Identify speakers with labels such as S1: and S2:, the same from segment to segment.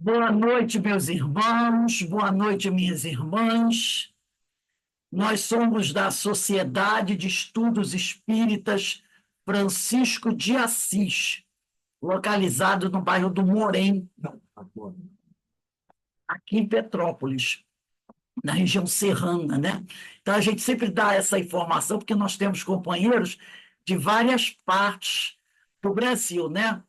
S1: Boa noite, meus irmãos, boa noite, minhas irmãs. Nós somos da Sociedade de Estudos Espíritas Francisco de Assis, localizado no bairro do Morém, aqui em Petrópolis, na região serrana, né? Então, a gente sempre dá essa informação, porque nós temos companheiros de várias partes do Brasil, né?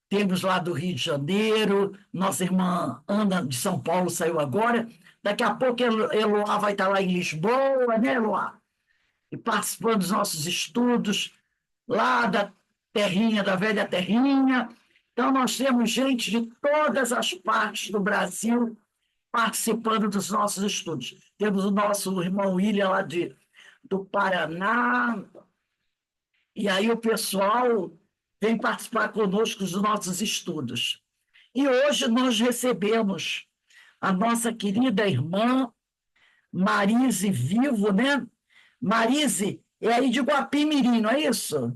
S1: Temos lá do Rio de Janeiro, nossa irmã Ana de São Paulo saiu agora. Daqui a pouco Eloá vai estar lá em Lisboa, né, Eloá? E participando dos nossos estudos lá da terrinha, da velha terrinha. Então, nós temos gente de todas as partes do Brasil participando dos nossos estudos. Temos o nosso irmão William lá do Paraná, e aí o pessoal vem participar conosco dos nossos estudos. E hoje nós recebemos a nossa querida irmã Marise Vivo, né? Marise é aí de Guapimirim, não é isso?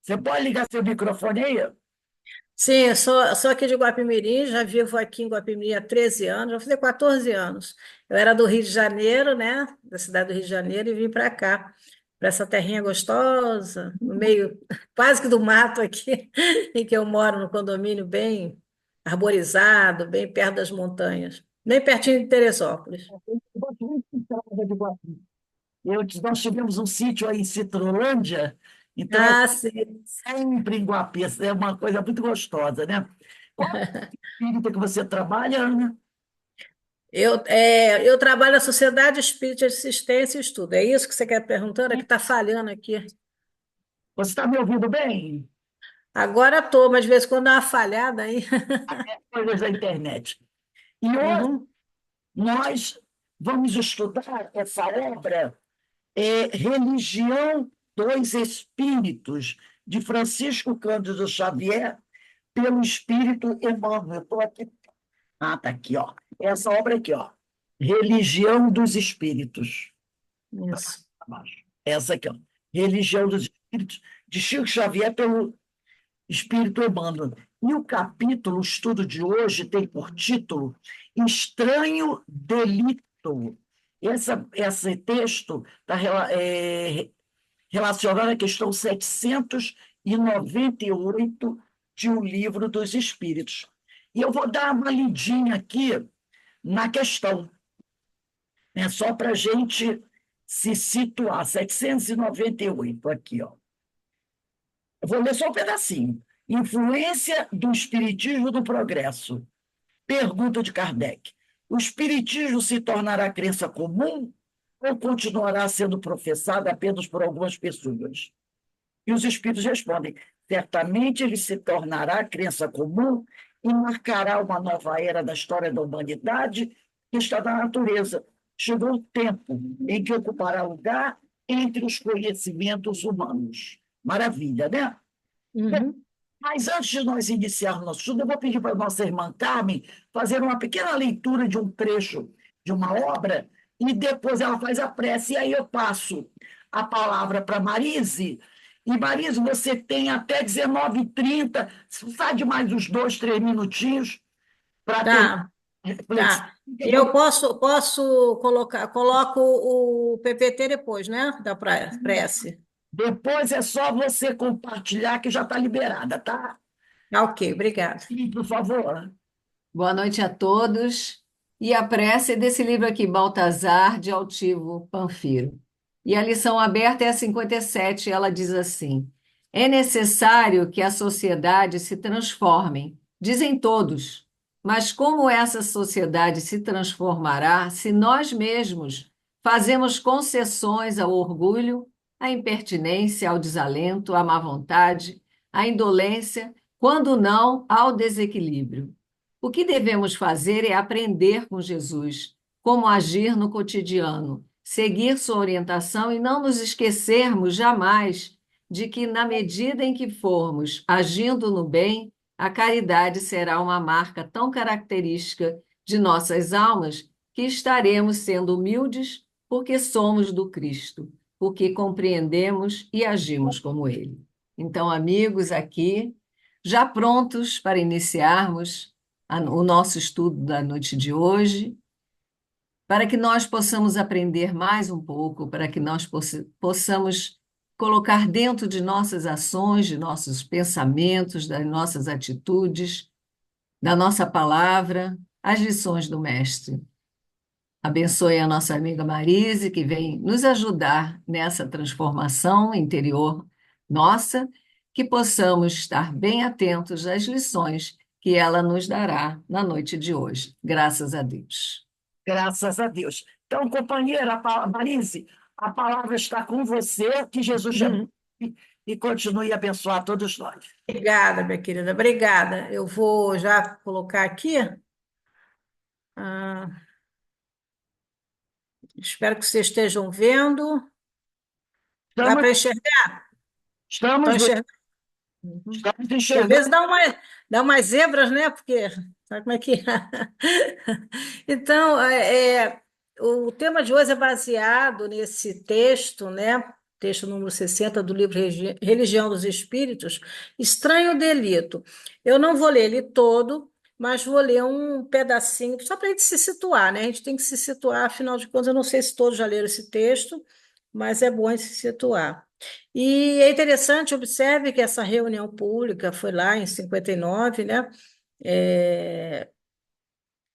S1: Você pode ligar seu microfone aí?
S2: Sim, eu sou aqui de Guapimirim, já vivo aqui em Guapimirim há 13 anos, já fazer 14 anos. Eu era do Rio de Janeiro, né? Da cidade do Rio de Janeiro, e vim para cá, para essa terrinha gostosa, no meio quase que do mato aqui, em que eu moro, no condomínio bem arborizado, bem perto das montanhas, bem pertinho de Teresópolis.
S1: Nós tivemos um sítio aí em Citrolândia, então é
S2: Ah, sim.
S1: sempre em Guapi, é uma coisa muito gostosa, né? Qual é a espírita que você trabalha, Ana?
S2: Eu trabalho na Sociedade Espírita de Assistência e Estudo. É isso que você quer perguntando? É que está falhando aqui.
S1: Você está me ouvindo bem?
S2: Agora estou, mas de vez em quando dá uma falhada aí.
S1: Coisas da internet. E hoje
S2: Uhum.
S1: nós vamos estudar essa obra, Religião dos Espíritos, de Francisco Cândido Xavier, pelo Espírito Emmanuel. Estou aqui. Ah, está aqui, ó. Essa obra aqui, ó. Religião dos Espíritos.
S2: Isso.
S1: Essa aqui, ó. Religião dos Espíritos, de Chico Xavier, pelo Espírito Emmanuel. E o capítulo, o estudo de hoje, tem por título Estranho Delito. Esse texto está relacionado à questão 798 de O Livro dos Espíritos. E eu vou dar uma lidinha aqui na questão, né, só para a gente se situar. 798 aqui, ó. Eu vou ler só um pedacinho. Influência do Espiritismo no progresso. Pergunta de Kardec: o Espiritismo se tornará crença comum ou continuará sendo professado apenas por algumas pessoas? E os Espíritos respondem: certamente ele se tornará crença comum e marcará uma nova era da história da humanidade que está na natureza. Chegou o tempo em que ocupará lugar entre os conhecimentos humanos. Maravilha, né?
S2: Uhum.
S1: Mas antes de nós iniciarmos nosso estudo, eu vou pedir para a nossa irmã Carmen fazer uma pequena leitura de um trecho de uma obra e depois ela faz a prece. E aí eu passo a palavra para Marise. E, Marise, você tem até 19h30, sai de mais uns 2, 3 minutinhos para ter
S2: Tá,
S1: reflexão.
S2: tá. E eu posso coloco o PPT depois, né? Da prece.
S1: Depois é só você compartilhar que já está liberada, tá?
S2: Ah, ok, obrigada.
S1: E, por favor.
S3: Boa noite a todos. E a prece é desse livro aqui, Baltazar de Altivo Panfiro. E a lição aberta é a 57, ela diz assim: é necessário que a sociedade se transforme, dizem todos. Mas como essa sociedade se transformará se nós mesmos fazemos concessões ao orgulho, à impertinência, ao desalento, à má vontade, à indolência, quando não ao desequilíbrio? O que devemos fazer é aprender com Jesus como agir no cotidiano, seguir sua orientação e não nos esquecermos jamais de que, na medida em que formos agindo no bem, a caridade será uma marca tão característica de nossas almas que estaremos sendo humildes porque somos do Cristo, porque compreendemos e agimos como Ele. Então, amigos, aqui, já prontos para iniciarmos o nosso estudo da noite de hoje, para que nós possamos aprender mais um pouco, para que nós possamos colocar dentro de nossas ações, de nossos pensamentos, das nossas atitudes, da nossa palavra, as lições do Mestre. Abençoe a nossa amiga Marise, que vem nos ajudar nessa transformação interior nossa, que possamos estar bem atentos às lições que ela nos dará na noite de hoje. Graças a Deus.
S1: Graças a Deus. Então, companheira Marise, a palavra está com você, que Jesus te abençoe e continue a abençoar todos nós.
S2: Obrigada, minha querida, obrigada. Eu vou já colocar aqui. ah, Espero que vocês estejam vendo. Dá
S1: Estamos,
S2: para enxergar?
S1: estamos,
S2: Estão enxergando?
S1: estamos
S2: Que às
S1: enxergando.
S2: vezes dá umas zebras, né? Porque sabe como é que é? Então, o tema de hoje é baseado nesse texto, né? Texto número 60 do livro Religião dos Espíritos, Estranho Delito. Eu não vou ler ele todo, mas vou ler um pedacinho, só para a gente se situar, né? A gente tem que se situar, afinal de contas, eu não sei se todos já leram esse texto, mas é bom a gente se situar. E é interessante, observe que essa reunião pública foi lá em 59, né? É,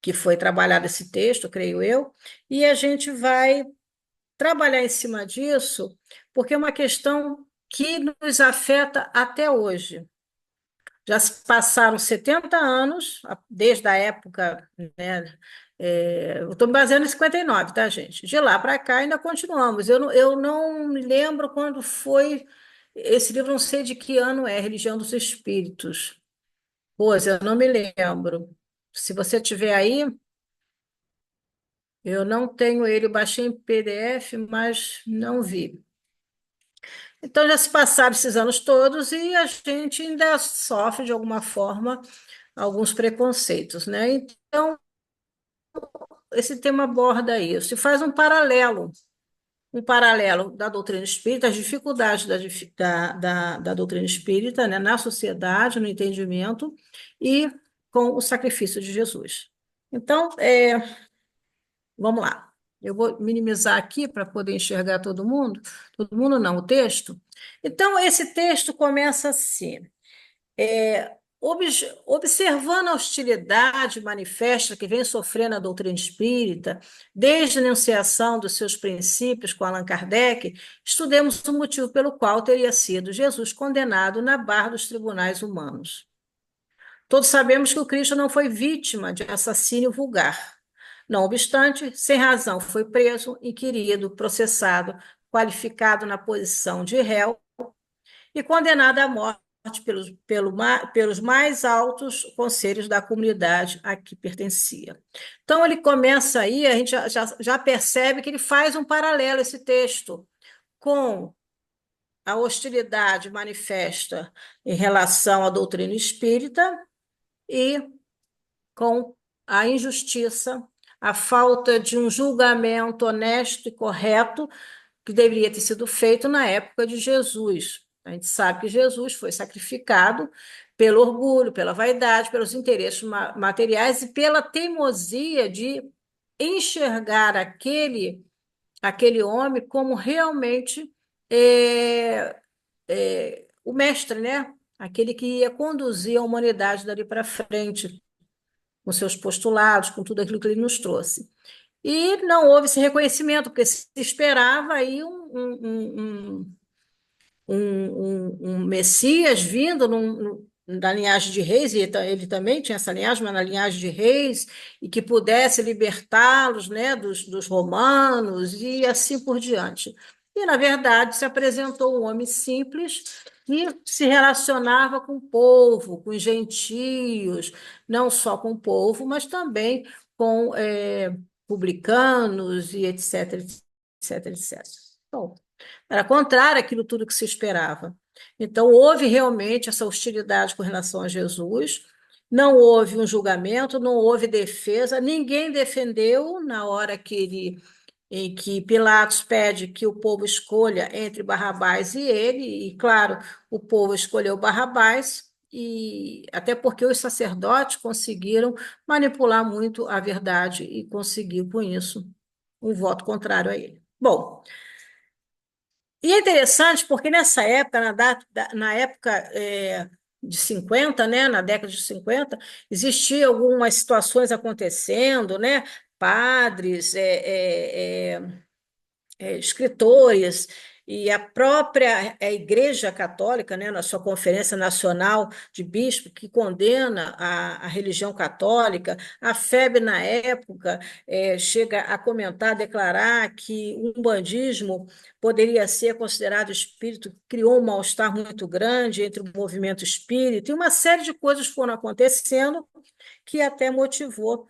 S2: que foi trabalhado esse texto, creio eu, e a gente vai trabalhar em cima disso, porque é uma questão que nos afeta até hoje. Já se passaram 70 anos, desde a época, né? Eu estou me baseando em 59, tá, gente? De lá para cá ainda continuamos. Eu não me lembro quando foi. Esse livro, não sei de que ano é, Religião dos Espíritos. Pois, eu não me lembro. Se você tiver aí, eu não tenho ele, eu baixei em PDF, mas não vi. Então, já se passaram esses anos todos e a gente ainda sofre, de alguma forma, alguns preconceitos, né? Então, esse tema aborda isso e faz um paralelo da doutrina espírita, as dificuldades da doutrina espírita, né, na sociedade, no entendimento, e com o sacrifício de Jesus. Então, vamos lá. Eu vou minimizar aqui para poder enxergar todo mundo não, o texto. Então, esse texto começa assim. Observando a hostilidade manifesta que vem sofrendo a doutrina espírita, desde a enunciação dos seus princípios com Allan Kardec, estudemos o motivo pelo qual teria sido Jesus condenado na barra dos tribunais humanos. Todos sabemos que o Cristo não foi vítima de assassínio vulgar. Não obstante, sem razão, foi preso, inquirido, processado, qualificado na posição de réu e condenado à morte pelos mais altos conselhos da comunidade a que pertencia. Então, ele começa aí, a gente já percebe que ele faz um paralelo, esse texto, com a hostilidade manifesta em relação à doutrina espírita e com a injustiça, a falta de um julgamento honesto e correto que deveria ter sido feito na época de Jesus. A gente sabe que Jesus foi sacrificado pelo orgulho, pela vaidade, pelos interesses materiais e pela teimosia de enxergar aquele homem como realmente o mestre, né? Aquele que ia conduzir a humanidade dali para frente, com seus postulados, com tudo aquilo que ele nos trouxe. E não houve esse reconhecimento, porque se esperava aí um Messias vindo da linhagem de reis, e ele também tinha essa linhagem, mas na linhagem de reis, e que pudesse libertá-los, né, dos romanos e assim por diante. E, na verdade, se apresentou um homem simples que se relacionava com o povo, com os gentios, não só com o povo, mas também com publicanos e etc, etc, etc. Bom, era contrário àquilo tudo que se esperava. Então, houve realmente essa hostilidade com relação a Jesus, não houve um julgamento, não houve defesa, ninguém defendeu na hora em que Pilatos pede que o povo escolha entre Barrabás e ele, e, claro, o povo escolheu Barrabás, e até porque os sacerdotes conseguiram manipular muito a verdade e conseguir, com isso, um voto contrário a ele. Bom, e é interessante porque nessa época, na época de 50, né, na década de 50, existiam algumas situações acontecendo, né? Padres, escritores e a própria Igreja Católica, né, na sua Conferência Nacional de Bispos, que condena a religião católica, a FEB, na época, chega a comentar, a declarar que o umbandismo poderia ser considerado espírito, criou um mal-estar muito grande entre o movimento espírita, e uma série de coisas foram acontecendo que até motivou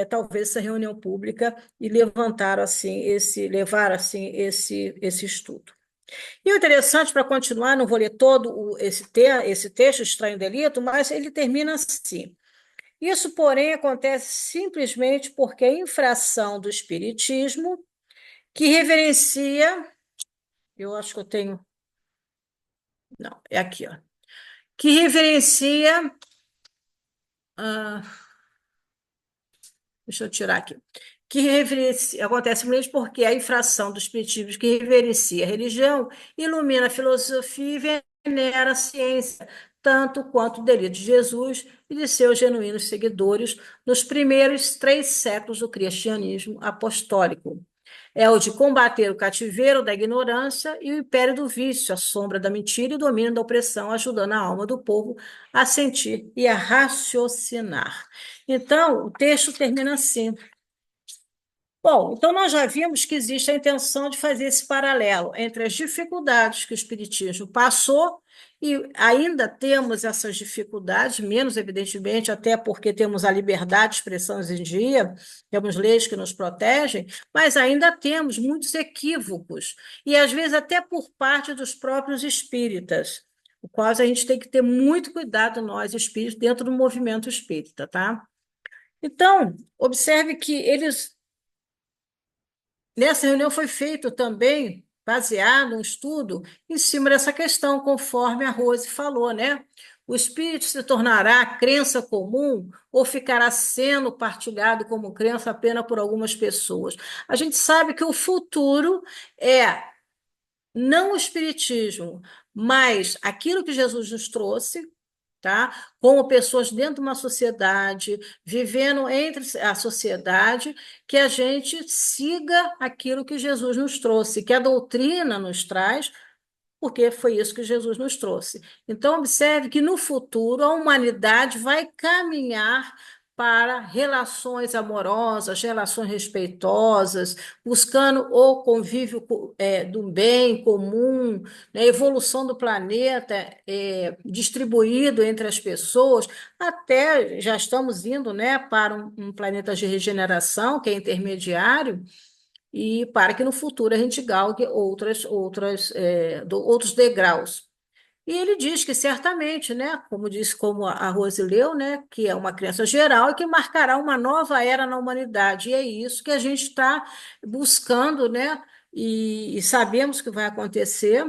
S2: talvez essa reunião pública e levar assim esse estudo. E o interessante, para continuar, não vou ler todo esse texto, Estranho Delito, mas ele termina assim. Isso, porém, acontece simplesmente porque a infração do espiritismo, que reverencia, eu acho que eu tenho, não, é aqui, ó, que reverencia, ah, deixa eu tirar aqui, acontece simplesmente porque a infração dos princípios que reverencia a religião ilumina a filosofia e venera a ciência, tanto quanto o delito de Jesus e de seus genuínos seguidores nos primeiros 3 séculos do cristianismo apostólico. É o de combater o cativeiro da ignorância e o império do vício, a sombra da mentira e o domínio da opressão, ajudando a alma do povo a sentir e a raciocinar. Então, o texto termina assim. Bom, então nós já vimos que existe a intenção de fazer esse paralelo entre as dificuldades que o Espiritismo passou e ainda temos essas dificuldades, menos evidentemente, até porque temos a liberdade de expressão hoje em dia, temos leis que nos protegem, mas ainda temos muitos equívocos, e às vezes até por parte dos próprios espíritas, o quais a gente tem que ter muito cuidado, nós espíritos, dentro do movimento espírita, tá? Então, observe que nessa reunião foi feito também, baseado um estudo em cima dessa questão, conforme a Rose falou, né? O espírito se tornará crença comum ou ficará sendo partilhado como crença apenas por algumas pessoas? A gente sabe que o futuro é não o espiritismo, mas aquilo que Jesus nos trouxe, tá? Como pessoas dentro de uma sociedade, vivendo entre a sociedade, que a gente siga aquilo que Jesus nos trouxe, que a doutrina nos traz, porque foi isso que Jesus nos trouxe. Então, observe que no futuro a humanidade vai caminhar para relações amorosas, relações respeitosas, buscando o convívio do bem comum, né, evolução do planeta distribuído entre as pessoas, até já estamos indo, né, para um planeta de regeneração, que é intermediário, e para que no futuro a gente galgue outros degraus. E ele diz que certamente, né, como a Rose leu, né, que é uma crença geral e que marcará uma nova era na humanidade. E é isso que a gente está buscando, né, e sabemos que vai acontecer.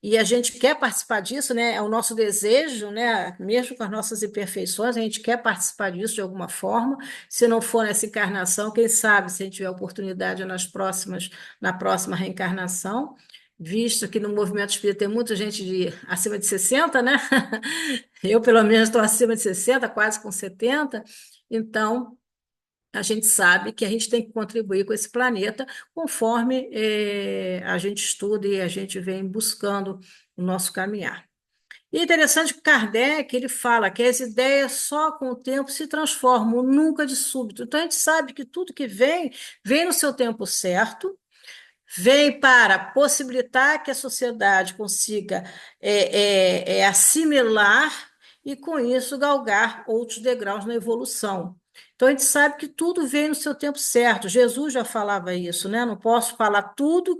S2: E a gente quer participar disso, né? É o nosso desejo, né? Mesmo com as nossas imperfeições, a gente quer participar disso de alguma forma. Se não for nessa encarnação, quem sabe, se a gente tiver oportunidade na próxima reencarnação, visto que no movimento espírita tem muita gente acima de 60, né? Eu, pelo menos, estou acima de 60, quase com 70. Então, a gente sabe que a gente tem que contribuir com esse planeta conforme a gente estuda e a gente vem buscando o nosso caminhar. E é interessante que Kardec ele fala que as ideias só com o tempo se transformam, nunca de súbito. Então a gente sabe que tudo que vem, vem no seu tempo certo, vem para possibilitar que a sociedade consiga assimilar e, com isso, galgar outros degraus na evolução. Então, a gente sabe que tudo vem no seu tempo certo. Jesus já falava isso, né? Não posso falar tudo,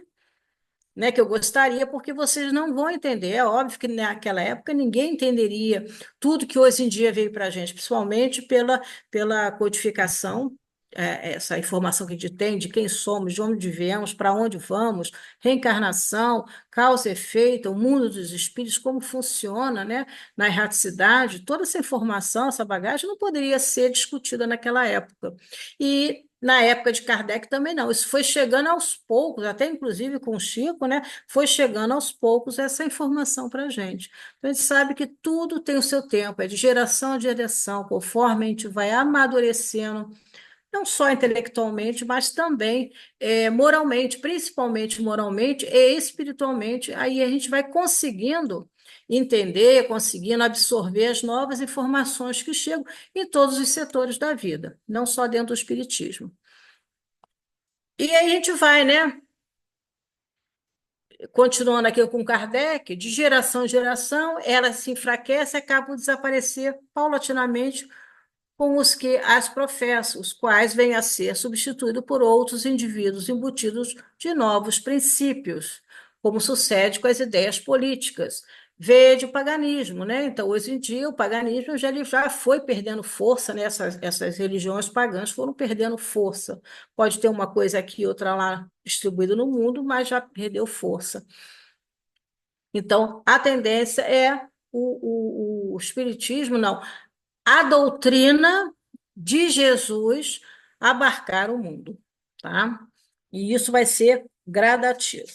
S2: né, que eu gostaria, porque vocês não vão entender. É óbvio que naquela época ninguém entenderia tudo que hoje em dia veio para a gente, principalmente pela codificação essa informação que a gente tem de quem somos, de onde viemos, para onde vamos, reencarnação, causa e efeito, o mundo dos espíritos, como funciona, né, na erraticidade, toda essa informação, essa bagagem não poderia ser discutida naquela época. E na época de Kardec também não. Isso foi chegando aos poucos, até inclusive com o Chico, né, foi chegando aos poucos essa informação para a gente. Então, a gente sabe que tudo tem o seu tempo, é de geração a geração, conforme a gente vai amadurecendo, não só intelectualmente, mas também moralmente, principalmente moralmente e espiritualmente. Aí a gente vai conseguindo entender, conseguindo absorver as novas informações que chegam em todos os setores da vida, não só dentro do espiritismo. E aí a gente vai, né? Continuando aqui com Kardec, de geração em geração, ela se enfraquece e acaba por desaparecer paulatinamente com os que as professam, os quais vêm a ser substituídos por outros indivíduos embutidos de novos princípios, como sucede com as ideias políticas. Vede o paganismo, né? Então, hoje em dia, o paganismo ele já foi perdendo força, né? Essas religiões pagãs foram perdendo força. Pode ter uma coisa aqui, outra lá distribuída no mundo, mas já perdeu força. Então, a tendência é o espiritismo, não, a doutrina de Jesus abarcar o mundo, tá? E isso vai ser gradativo.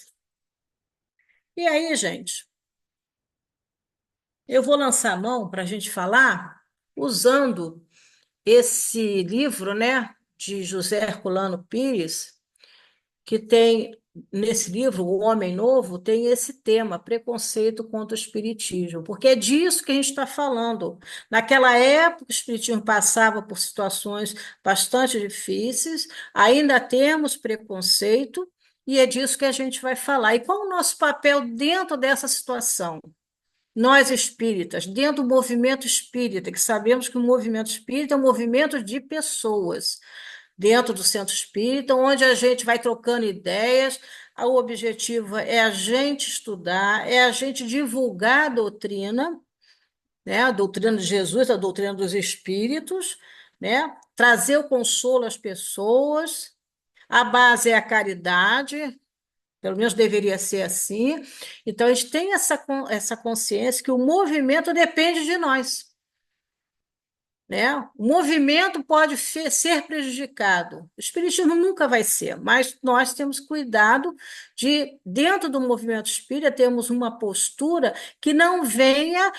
S2: E aí, gente, eu vou lançar a mão para a gente falar usando esse livro, né, de José Herculano Pires, que tem nesse livro, O Homem Novo, tem esse tema, preconceito contra o espiritismo, porque é disso que a gente está falando. Naquela época, o espiritismo passava por situações bastante difíceis, ainda temos preconceito, e é disso que a gente vai falar. E qual o nosso papel dentro dessa situação? Nós espíritas, dentro do movimento espírita, que sabemos que o movimento espírita é um movimento de pessoas, dentro do centro espírita, onde a gente vai trocando ideias. O objetivo é a gente estudar, é a gente divulgar a doutrina, né? A doutrina de Jesus, a doutrina dos espíritos, né? Trazer o consolo às pessoas. A base é a caridade, pelo menos deveria ser assim. Então, a gente tem essa consciência que o movimento depende de nós, né? O movimento pode ser prejudicado. O espiritismo nunca vai ser, mas nós temos cuidado de, dentro do movimento espírita, termos uma postura que não venha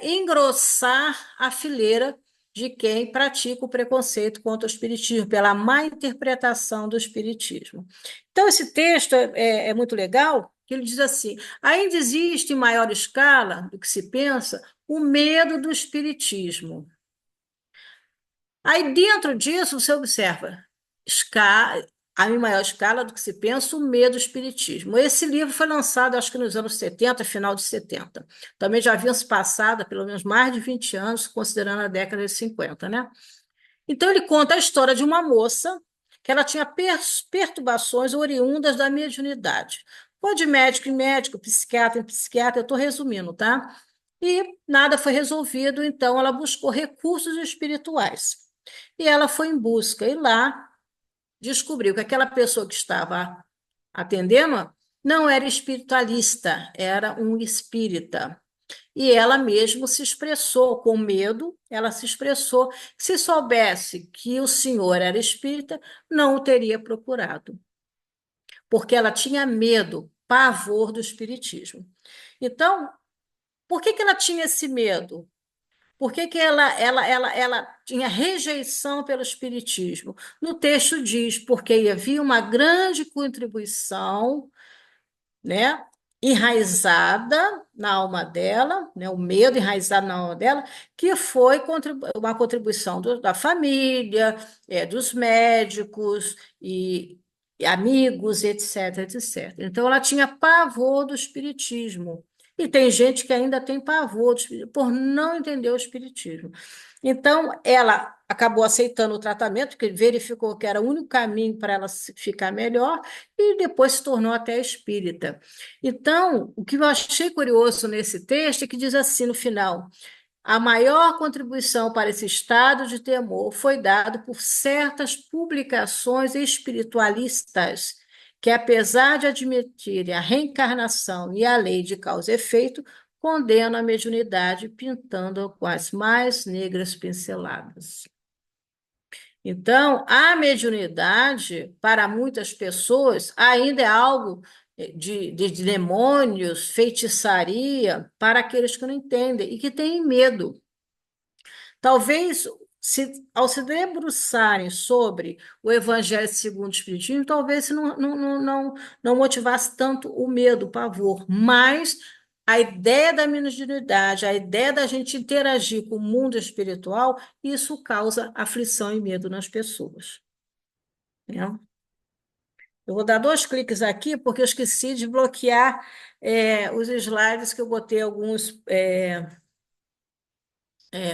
S2: engrossar a fileira de quem pratica o preconceito contra o espiritismo, pela má interpretação do espiritismo. Então, esse texto é muito legal, que ele diz assim: ainda existe em maior escala do que se pensa o medo do espiritismo. Aí, dentro disso, você observa a em maior escala do que se pensa, o medo do espiritismo. Esse livro foi lançado, acho que nos anos 70, final de 70. Também já havia se passado pelo menos mais de 20 anos, considerando a década de 50, né? Então, ele conta a história de uma moça que ela tinha perturbações oriundas da mediunidade. Foi de médico em médico, psiquiatra em psiquiatra, eu estou resumindo, tá? E nada foi resolvido, então ela buscou recursos espirituais. E ela foi em busca, e lá descobriu que aquela pessoa que estava atendendo não era espiritualista, era um espírita. E ela mesma se expressou com medo, ela se expressou. Se soubesse que o senhor era espírita, não o teria procurado, porque ela tinha medo, pavor do espiritismo. Então, por que ela tinha esse medo? Por que ela tinha rejeição pelo espiritismo? No texto diz, porque havia uma grande contribuição, né, enraizada na alma dela, né, o medo enraizado na alma dela, que foi uma contribuição da família, dos médicos e amigos, etc, etc. Então, ela tinha pavor do espiritismo. E tem gente que ainda tem pavor do espiritismo, por não entender o espiritismo. Então, ela acabou aceitando o tratamento, porque verificou que era o único caminho para ela ficar melhor, e depois se tornou até espírita. Então, o que eu achei curioso nesse texto é que diz assim no final: a maior contribuição para esse estado de temor foi dado por certas publicações espiritualistas que, apesar de admitirem a reencarnação e a lei de causa e efeito, condenam a mediunidade, pintando-a com as mais negras pinceladas. Então, a mediunidade, para muitas pessoas, ainda é algo de demônios, feitiçaria, para aqueles que não entendem e que têm medo. Talvez, ao se debruçarem sobre o Evangelho segundo o Espiritismo, talvez isso não motivasse tanto o medo, o pavor, mas a ideia da mediunidade, a ideia da gente interagir com o mundo espiritual, isso causa aflição e medo nas pessoas. Né? Eu vou dar 2 cliques aqui, porque eu esqueci de bloquear os slides que eu botei alguns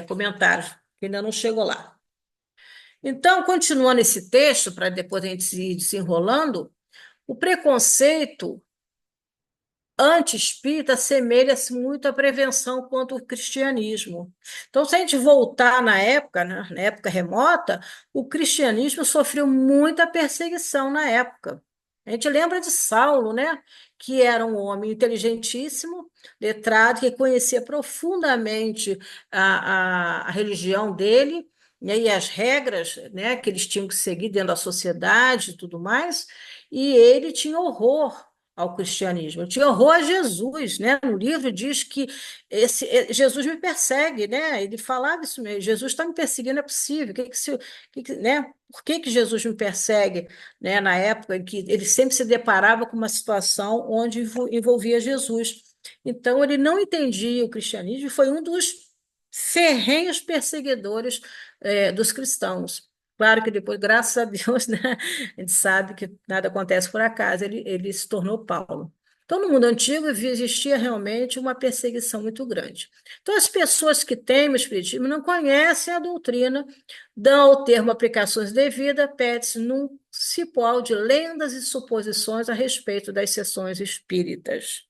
S2: comentários, que ainda não chegou lá. Então, continuando esse texto, para depois a gente ir desenrolando, o preconceito anti-espírita assemelha-se muito à prevenção contra o cristianismo. Então, se a gente voltar na época, né, na época remota, o cristianismo sofreu muita perseguição na época. A gente lembra de Saulo, né, que era um homem inteligentíssimo, letrado, que conhecia profundamente a religião dele, né, e as regras, né, que eles tinham que seguir dentro da sociedade e tudo mais, e ele tinha horror ao cristianismo. Eu tinha horror a Jesus, né? No livro diz que Jesus me persegue, né? Ele falava isso mesmo, Jesus está me perseguindo, não é possível. Né? Por que Jesus me persegue, né? Na época em que ele sempre se deparava com uma situação onde envolvia Jesus. Então, ele não entendia o cristianismo e foi um dos ferrenhos perseguidores dos cristãos. Claro que depois, graças a Deus, né, a gente sabe que nada acontece por acaso, ele se tornou Paulo. Então, no mundo antigo existia realmente uma perseguição muito grande. Então, as pessoas que temem o Espiritismo não conhecem a doutrina, dão ao termo aplicações devidas, pede-se num cipó de lendas e suposições a respeito das sessões espíritas.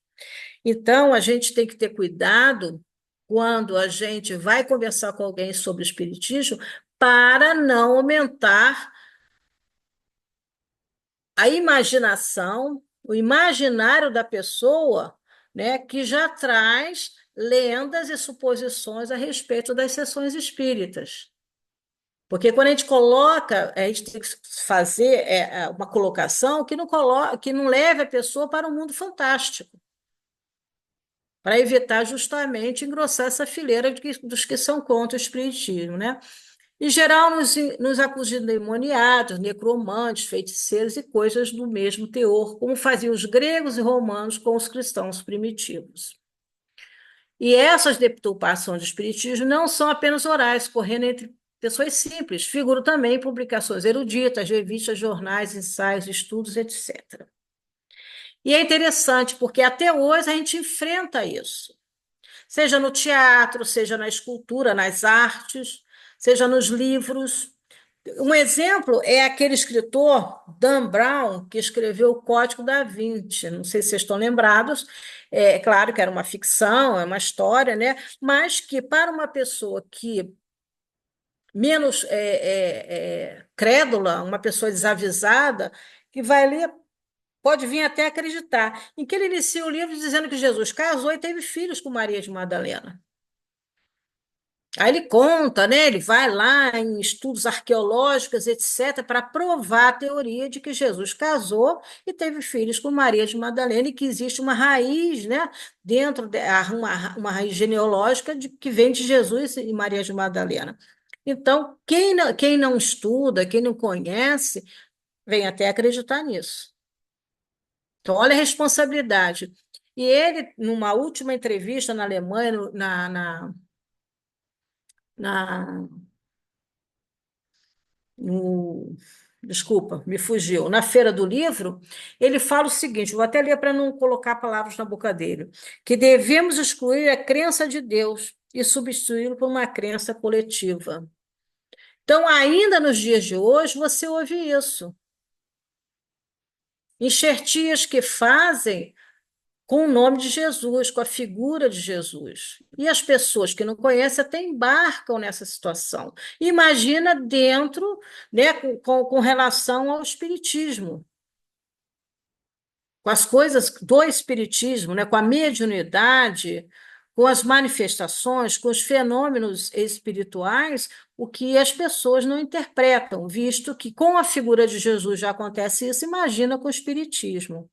S2: Então, a gente tem que ter cuidado quando a gente vai conversar com alguém sobre o Espiritismo, para não aumentar a imaginação, o imaginário da pessoa, né, que já traz lendas e suposições a respeito das sessões espíritas. Porque quando a gente coloca, a gente tem que fazer uma colocação que não leve a pessoa para um mundo fantástico, para evitar justamente engrossar essa fileira dos que são contra o espiritismo, né? Em geral, nos acusam de demoniados, necromantes, feiticeiros e coisas do mesmo teor, como faziam os gregos e romanos com os cristãos primitivos. E essas deturpações do espiritismo não são apenas orais, correndo entre pessoas simples, figuram também em publicações eruditas, revistas, jornais, ensaios, estudos, etc. E é interessante, porque até hoje a gente enfrenta isso, seja no teatro, seja na escultura, nas artes, seja nos livros. Um exemplo é aquele escritor, Dan Brown, que escreveu o Código da Vinci. Não sei se vocês estão lembrados. É claro que era uma ficção, é uma história, né? Mas que para uma pessoa que menos crédula, uma pessoa desavisada, que vai ler, pode vir até acreditar. Em que ele inicia o livro dizendo que Jesus casou e teve filhos com Maria de Madalena. Aí ele conta, né? Ele vai lá em estudos arqueológicos, etc., para provar a teoria de que Jesus casou e teve filhos com Maria de Madalena e que existe uma raiz, né? Dentro de uma raiz genealógica que vem de Jesus e Maria de Madalena. Então, quem não estuda, quem não conhece, vem até acreditar nisso. Então, olha a responsabilidade. E ele, numa última entrevista na Alemanha, na no, desculpa, me fugiu, na Feira do Livro, ele fala o seguinte, vou até ler para não colocar palavras na boca dele, que devemos excluir a crença de Deus e substituí-lo por uma crença coletiva. Então, ainda nos dias de hoje, você ouve isso. Enxertias que fazem com o nome de Jesus, com a figura de Jesus. E as pessoas que não conhecem até embarcam nessa situação. Imagina dentro, né, com relação ao espiritismo, com as coisas do espiritismo, né, com a mediunidade, com as manifestações, com os fenômenos espirituais, o que as pessoas não interpretam, visto que com a figura de Jesus já acontece isso, imagina com o espiritismo.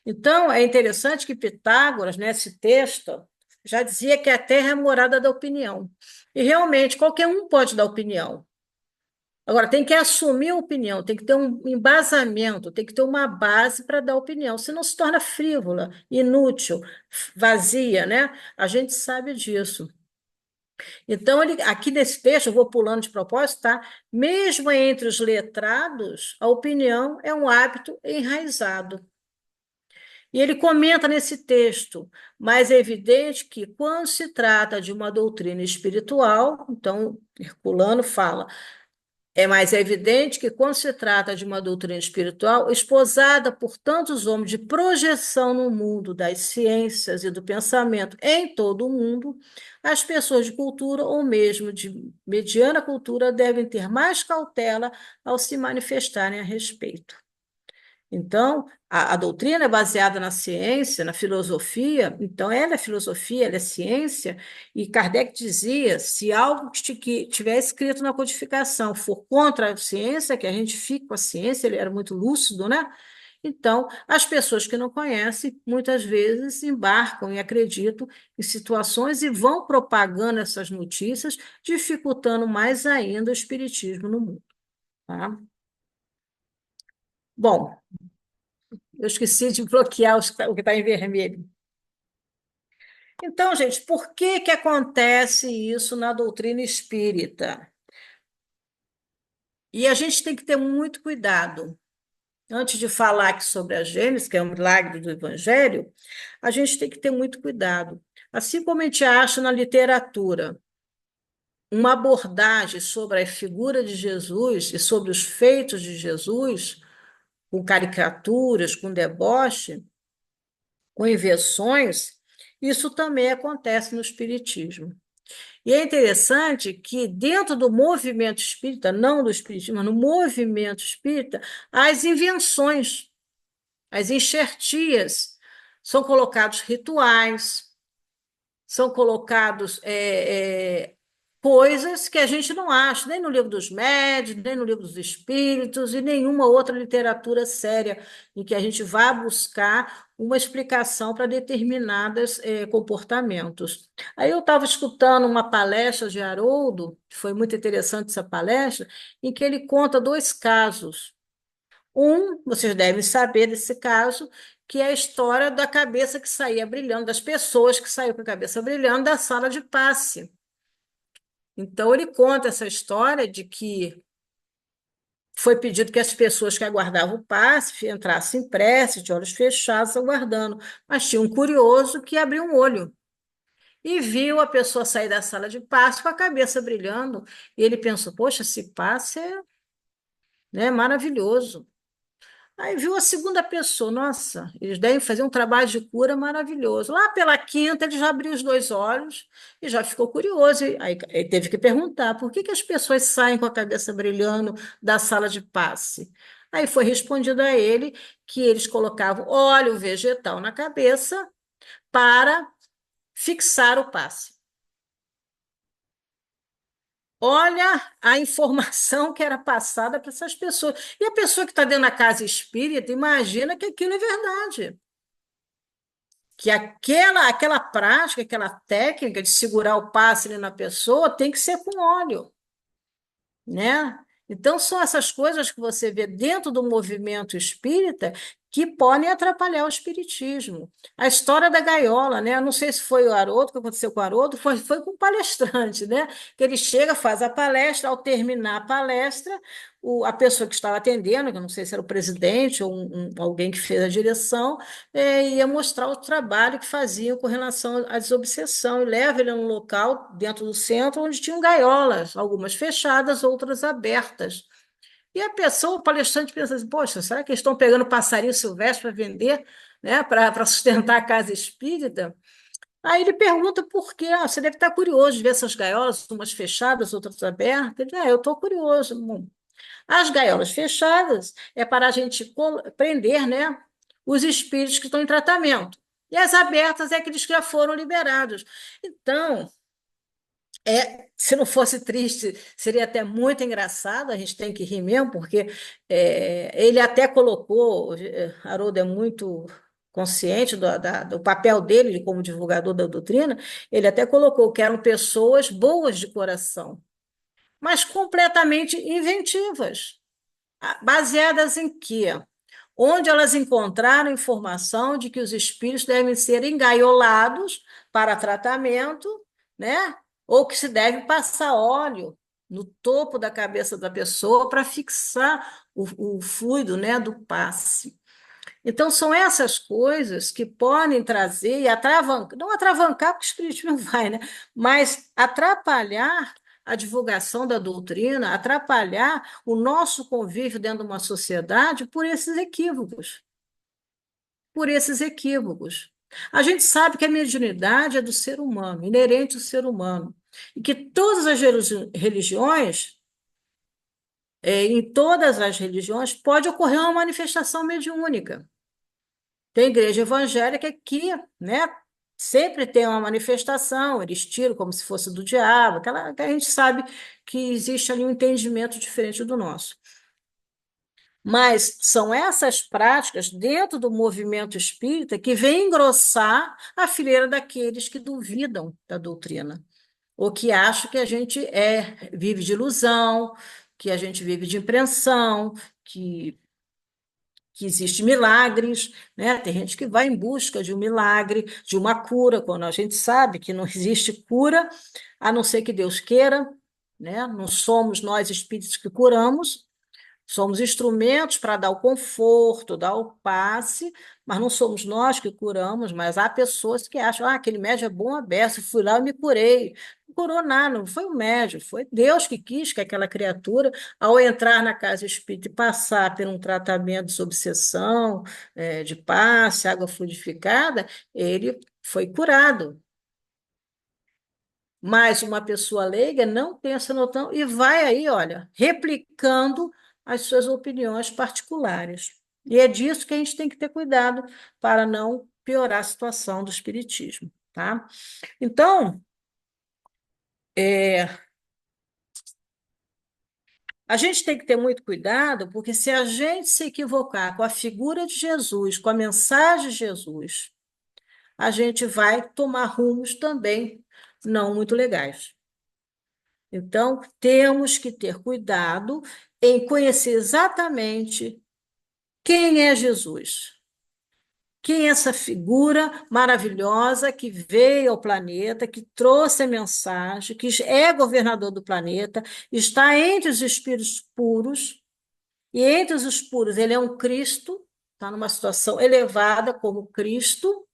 S2: Então, é interessante que Pitágoras, nesse texto, já dizia que a Terra é a morada da opinião. E realmente, qualquer um pode dar opinião. Agora, tem que assumir a opinião, tem que ter um embasamento, tem que ter uma base para dar opinião, senão se torna frívola, inútil, vazia, né? A gente sabe disso. Então, aqui nesse texto, eu vou pulando de propósito, tá? Mesmo entre os letrados, a opinião é um hábito enraizado. E ele comenta nesse texto, mas é evidente que, quando se trata de uma doutrina espiritual, então, Herculano fala, é evidente que, quando se trata de uma doutrina espiritual, esposada por tantos homens de projeção no mundo das ciências e do pensamento em todo o mundo, as pessoas de cultura, ou mesmo de mediana cultura, devem ter mais cautela ao se manifestarem a respeito. Então, a doutrina é baseada na ciência, na filosofia, então ela é filosofia, ela é ciência, e Kardec dizia, se algo que tiver escrito na codificação for contra a ciência, que a gente fique com a ciência, ele era muito lúcido, né? Então, as pessoas que não conhecem, muitas vezes embarcam e acreditam em situações e vão propagando essas notícias, dificultando mais ainda o espiritismo no mundo, tá? Bom, eu esqueci de bloquear o que está em vermelho. Então, gente, por que que acontece isso na doutrina espírita? E a gente tem que ter muito cuidado. Antes de falar aqui sobre a Gênesis, que é um milagre do Evangelho, a gente tem que ter muito cuidado. Assim como a gente acha na literatura uma abordagem sobre a figura de Jesus e sobre os feitos de Jesus, com caricaturas, com deboche, com invenções, isso também acontece no espiritismo. E é interessante que, dentro do movimento espírita, não do espiritismo, mas no movimento espírita, as invenções, as enxertias, são colocados rituais, são colocados coisas que a gente não acha, nem no livro dos médiuns, nem no livro dos espíritos, e nenhuma outra literatura séria em que a gente vá buscar uma explicação para determinados comportamentos. Aí eu estava escutando uma palestra de Haroldo, que foi muito interessante essa palestra, em que ele conta dois casos. Vocês devem saber desse caso, que é a história da cabeça que saía brilhando, das pessoas que saíram com a cabeça brilhando da sala de passe. Então, ele conta essa história de que foi pedido que as pessoas que aguardavam o passe entrassem em prece, de olhos fechados, aguardando. Mas tinha um curioso que abriu um olho e viu a pessoa sair da sala de passe com a cabeça brilhando. E ele pensou: poxa, esse passe é, né, maravilhoso. Aí viu a segunda pessoa, nossa, eles devem fazer um trabalho de cura maravilhoso. Lá pela quinta, ele já abriu os dois olhos e já ficou curioso. Aí ele teve que perguntar por que que as pessoas saem com a cabeça brilhando da sala de passe. Aí foi respondido a ele que eles colocavam óleo vegetal na cabeça para fixar o passe. Olha a informação que era passada para essas pessoas. E a pessoa que está dentro da casa espírita imagina que aquilo é verdade. Que aquela prática, aquela técnica de segurar o pássaro na pessoa tem que ser com óleo, né? Então, são essas coisas que você vê dentro do movimento espírita que podem atrapalhar o espiritismo. A história da gaiola, né? Eu não sei se foi o Haroldo, o que aconteceu com o Haroldo, foi com o palestrante, né? Que ele chega, faz a palestra, ao terminar a palestra, a pessoa que estava atendendo, que eu não sei se era o presidente ou alguém que fez a direção, ia mostrar o trabalho que faziam com relação à desobsessão, e leva ele a um local dentro do centro onde tinham gaiolas, algumas fechadas, outras abertas. E a pessoa, o palestrante, pensa assim, poxa, será que eles estão pegando passarinho silvestre para vender, né, para sustentar a casa espírita? Aí ele pergunta por quê. Ah, você deve estar curioso de ver essas gaiolas, umas fechadas, outras abertas. Ele, eu estou curioso. Bom, as gaiolas fechadas é para a gente prender, né, os espíritos que estão em tratamento. E as abertas é aqueles que já foram liberados. Então, se não fosse triste, seria até muito engraçado, a gente tem que rir mesmo, porque ele até colocou, Haroldo é muito consciente do papel dele como divulgador da doutrina, ele até colocou que eram pessoas boas de coração, mas completamente inventivas, baseadas em quê? Onde elas encontraram informação de que os espíritos devem ser engaiolados para tratamento, né? Ou que se deve passar óleo no topo da cabeça da pessoa para fixar o fluido, né, do passe. Então, são essas coisas que podem trazer e atravancar, não atravancar, porque o espiritismo vai, né? Mas atrapalhar a divulgação da doutrina, atrapalhar o nosso convívio dentro de uma sociedade por esses equívocos. Por esses equívocos. A gente sabe que a mediunidade é do ser humano, inerente ao ser humano, e que todas as religiões, em todas as religiões, pode ocorrer uma manifestação mediúnica. Tem igreja evangélica que, né, sempre tem uma manifestação, eles tiram como se fosse do diabo, aquela que a gente sabe que existe ali um entendimento diferente do nosso. Mas são essas práticas dentro do movimento espírita que vêm engrossar a fileira daqueles que duvidam da doutrina, ou que acham que a gente vive de ilusão, que a gente vive de impressão, que existe milagres, né? Tem gente que vai em busca de um milagre, de uma cura, quando a gente sabe que não existe cura, a não ser que Deus queira, né? Não somos nós espíritos que curamos, somos instrumentos para dar o conforto, dar o passe, mas não somos nós que curamos, mas há pessoas que acham, aquele médium é bom aberto, fui lá e me curei. Não curou nada, não foi o médium, foi Deus que quis que aquela criatura, ao entrar na casa espírita e passar por um tratamento de obsessão, de passe, água fluidificada, ele foi curado. Mas uma pessoa leiga não tem essa noção e vai aí, olha, replicando as suas opiniões particulares. E é disso que a gente tem que ter cuidado para não piorar a situação do espiritismo, tá? Então, a gente tem que ter muito cuidado, porque se a gente se equivocar com a figura de Jesus, com a mensagem de Jesus, a gente vai tomar rumos também não muito legais. Então, temos que ter cuidado em conhecer exatamente quem é Jesus. Quem é essa figura maravilhosa que veio ao planeta, que trouxe a mensagem, que é governador do planeta, está entre os espíritos puros, e entre os puros ele é um Cristo, está numa situação elevada como Cristo,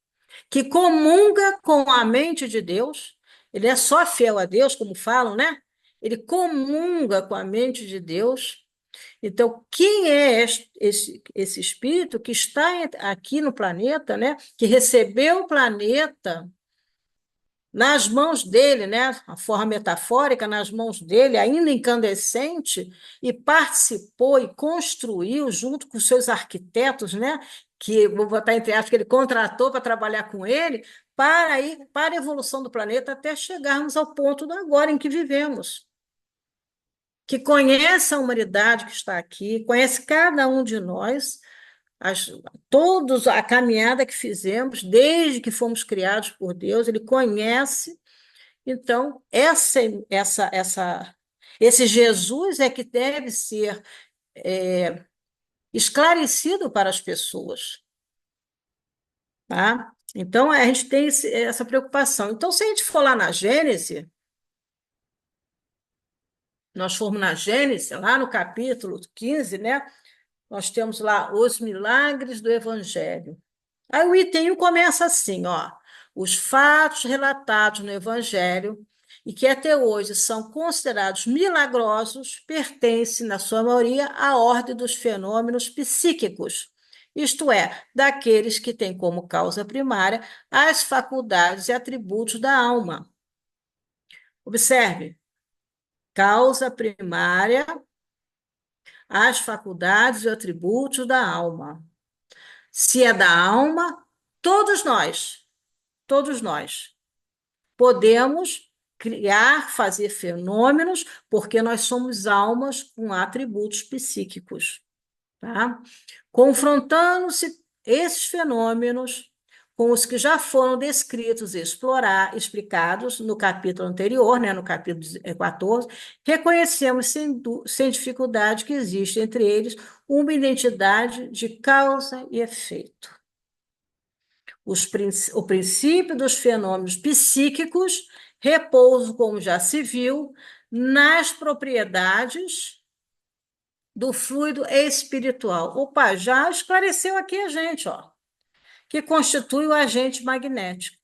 S2: que comunga com a mente de Deus, ele é só fiel a Deus, como falam, né? Ele comunga com a mente de Deus. Então, quem é esse espírito que está aqui no planeta, né? Que recebeu o planeta nas mãos dele, né? A forma metafórica, nas mãos dele, ainda incandescente, e participou e construiu, junto com seus arquitetos, né? Que, vou botar entre aspas, que ele contratou para trabalhar com ele, para ir para a evolução do planeta até chegarmos ao ponto do agora em que vivemos. Que conhece a humanidade que está aqui, conhece cada um de nós, todos a caminhada que fizemos, desde que fomos criados por Deus, ele conhece. Então, esse Jesus é que deve ser esclarecido para as pessoas. Tá? Então, a gente tem essa preocupação. Então, se a gente for lá na Gênesis, nós formos na Gênesis, lá no capítulo 15, né? Nós temos lá os milagres do Evangelho. Aí o item 1 começa assim, ó. Os fatos relatados no Evangelho e que até hoje são considerados milagrosos, pertencem, na sua maioria, à ordem dos fenômenos psíquicos, isto é, daqueles que têm como causa primária as faculdades e atributos da alma. Observe, causa primária, as faculdades e atributos da alma. Se é da alma, todos nós, podemos criar, fazer fenômenos, porque nós somos almas com atributos psíquicos, tá? Confrontando-se esses fenômenos com os que já foram descritos e explicados no capítulo anterior, né, no capítulo 14, reconhecemos sem dificuldade que existe entre eles uma identidade de causa e efeito. O princípio dos fenômenos psíquicos repousa, como já se viu, nas propriedades do fluido espiritual. Opa, já esclareceu aqui a gente, ó, que constitui o agente magnético.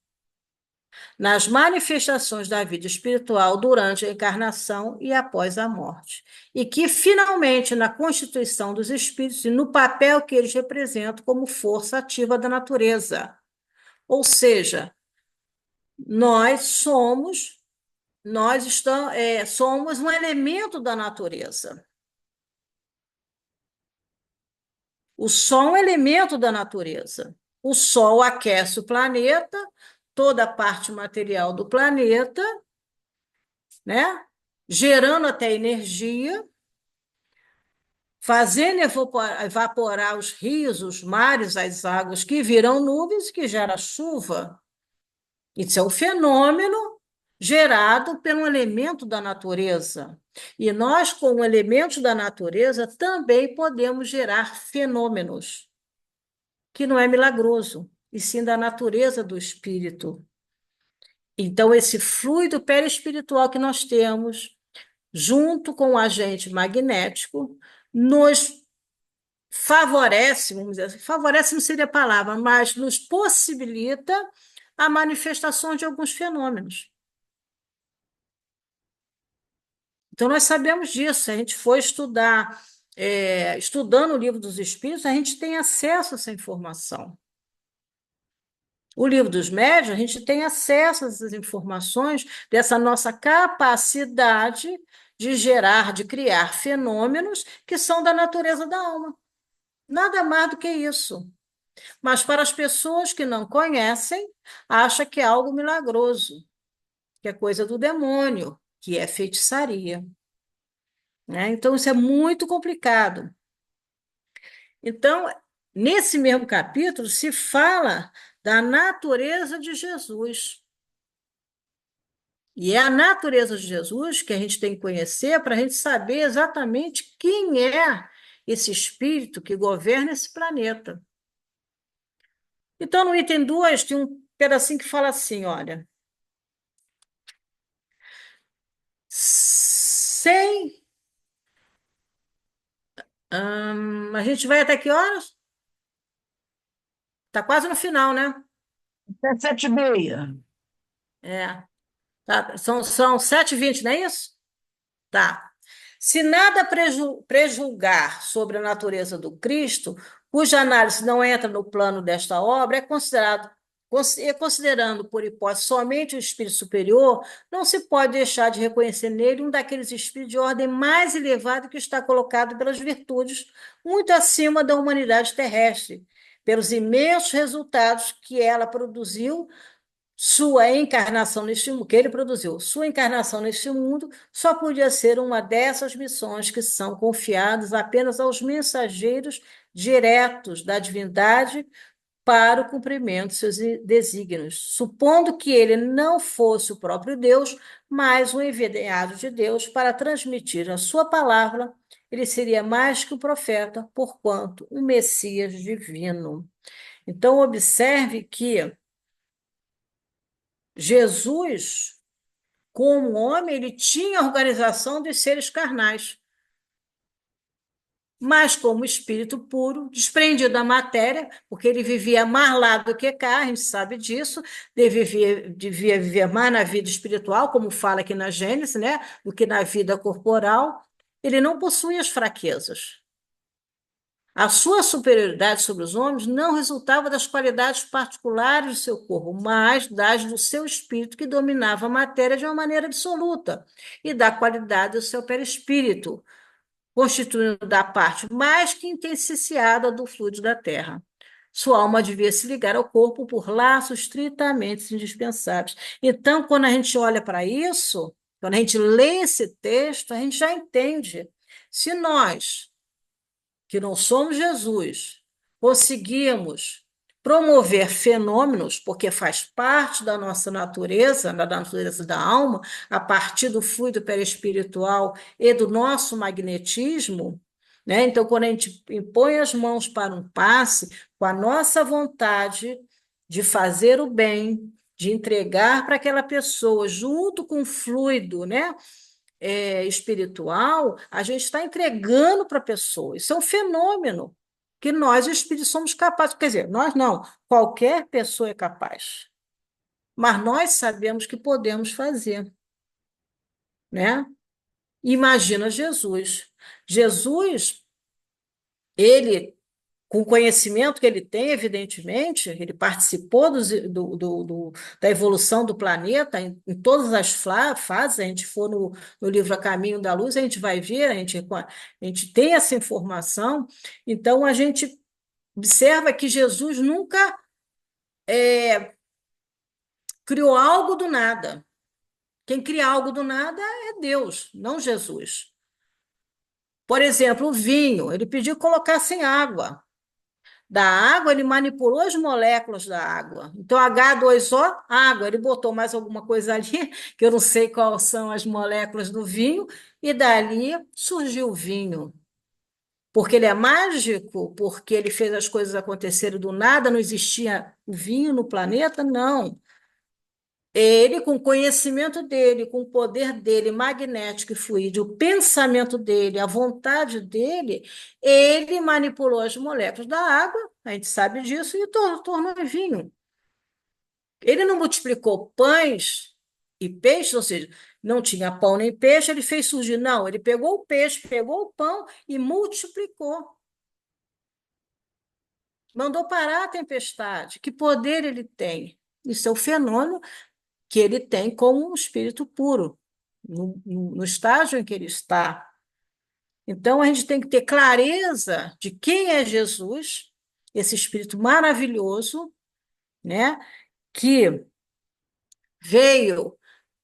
S2: Nas manifestações da vida espiritual durante a encarnação e após a morte. E que, finalmente, na constituição dos espíritos e no papel que eles representam como força ativa da natureza. Ou seja, somos um elemento da natureza. O Sol é um elemento da natureza. O Sol aquece o planeta, toda a parte material do planeta, né? Gerando até energia, fazendo evaporar os rios, os mares, as águas que viram nuvens, que gera chuva. Isso é um fenômeno gerado pelo elemento da natureza. E nós, como elementos da natureza, também podemos gerar fenômenos, que não é milagroso, e sim da natureza do espírito. Então, esse fluido perispiritual que nós temos, junto com o agente magnético, nos favorece, vamos dizer assim, favorece não seria a palavra, mas nos possibilita a manifestação de alguns fenômenos. Então, nós sabemos disso, se a gente for estudar, estudando o Livro dos Espíritos, a gente tem acesso a essa informação. O Livro dos Médiuns, a gente tem acesso a essas informações dessa nossa capacidade de gerar, de criar fenômenos que são da natureza da alma. Nada mais do que isso. Mas para as pessoas que não conhecem, acha que é algo milagroso, que é coisa do demônio, que é feitiçaria. Né? Então, isso é muito complicado. Então, nesse mesmo capítulo, se fala da natureza de Jesus. E é a natureza de Jesus que a gente tem que conhecer para a gente saber exatamente quem é esse espírito que governa esse planeta. Então, no item 2, tem um pedacinho que fala assim, olha. Sem... a gente vai até que horas? Está quase no final, né?
S1: Até 7h30.
S2: É. Tá, são 7h20, não é isso? Tá. Se nada prejulgar sobre a natureza do Cristo, cuja análise não entra no plano desta obra, considerando por hipótese somente o espírito superior, não se pode deixar de reconhecer nele um daqueles espíritos de ordem mais elevada que está colocado pelas virtudes, muito acima da humanidade terrestre, pelos imensos resultados que ela produziu. Sua encarnação neste mundo, que ele produziu, sua encarnação neste mundo só podia ser uma dessas missões que são confiadas apenas aos mensageiros diretos da divindade para o cumprimento de seus desígnios, supondo que ele não fosse o próprio Deus, mas um enviado de Deus para transmitir a sua palavra, ele seria mais que um profeta, porquanto um Messias divino. Então, observe que Jesus, como homem, ele tinha a organização dos seres carnais. mas como espírito puro, desprendido da matéria, porque ele vivia mais lá do que cá, a gente sabe disso, devia viver mais na vida espiritual, como fala aqui na Gênesis, né, do que na vida corporal. Ele não possui as fraquezas. A sua superioridade sobre os homens não resultava das qualidades particulares do seu corpo, mas das do seu espírito, que dominava a matéria de uma maneira absoluta, e da qualidade do seu perispírito, constituindo da parte mais que intensiciada do fluido da terra. Sua alma devia se ligar ao corpo por laços estritamente indispensáveis. Então, quando a gente olha para isso, quando a gente lê esse texto, a gente já entende. Se nós, que não somos Jesus, conseguimos promover fenômenos, porque faz parte da nossa natureza, da natureza da alma, a partir do fluido perispiritual e do nosso magnetismo, né? Então, quando a gente impõe as mãos para um passe, com a nossa vontade de fazer o bem, de entregar para aquela pessoa, junto com o fluido, né? Espiritual, a gente está entregando para a pessoa. Isso é um fenômeno que nós, espíritos, somos capazes. Quer dizer, nós não, qualquer pessoa é capaz. Mas nós sabemos que podemos fazer, né? Imagina Jesus. Jesus, ele, com o conhecimento que ele tem, evidentemente, ele participou da evolução do planeta em todas as fases. A gente for no livro A Caminho da Luz, a gente vai ver, a gente tem essa informação. Então, a gente observa que Jesus nunca criou algo do nada. Quem cria algo do nada é Deus, não Jesus. Por exemplo, o vinho, ele pediu que colocassem água. Da água, ele manipulou as moléculas da água. Então, H2O, água. Ele botou mais alguma coisa ali, que eu não sei quais são as moléculas do vinho, e dali surgiu o vinho. Porque ele é mágico, porque ele fez as coisas acontecerem do nada, não existia o vinho no planeta? Não. Ele, com o conhecimento dele, com o poder dele, magnético e fluido, o pensamento dele, a vontade dele, ele manipulou as moléculas da água, a gente sabe disso, e tornou em vinho. Ele não multiplicou pães e peixes, ou seja, não tinha pão nem peixe, ele fez surgir. Não, ele pegou o peixe, pegou o pão e multiplicou. Mandou parar a tempestade. Que poder ele tem? Isso é o fenômeno que ele tem como um espírito puro, no estágio em que ele está. Então, a gente tem que ter clareza de quem é Jesus, esse espírito maravilhoso, né, que veio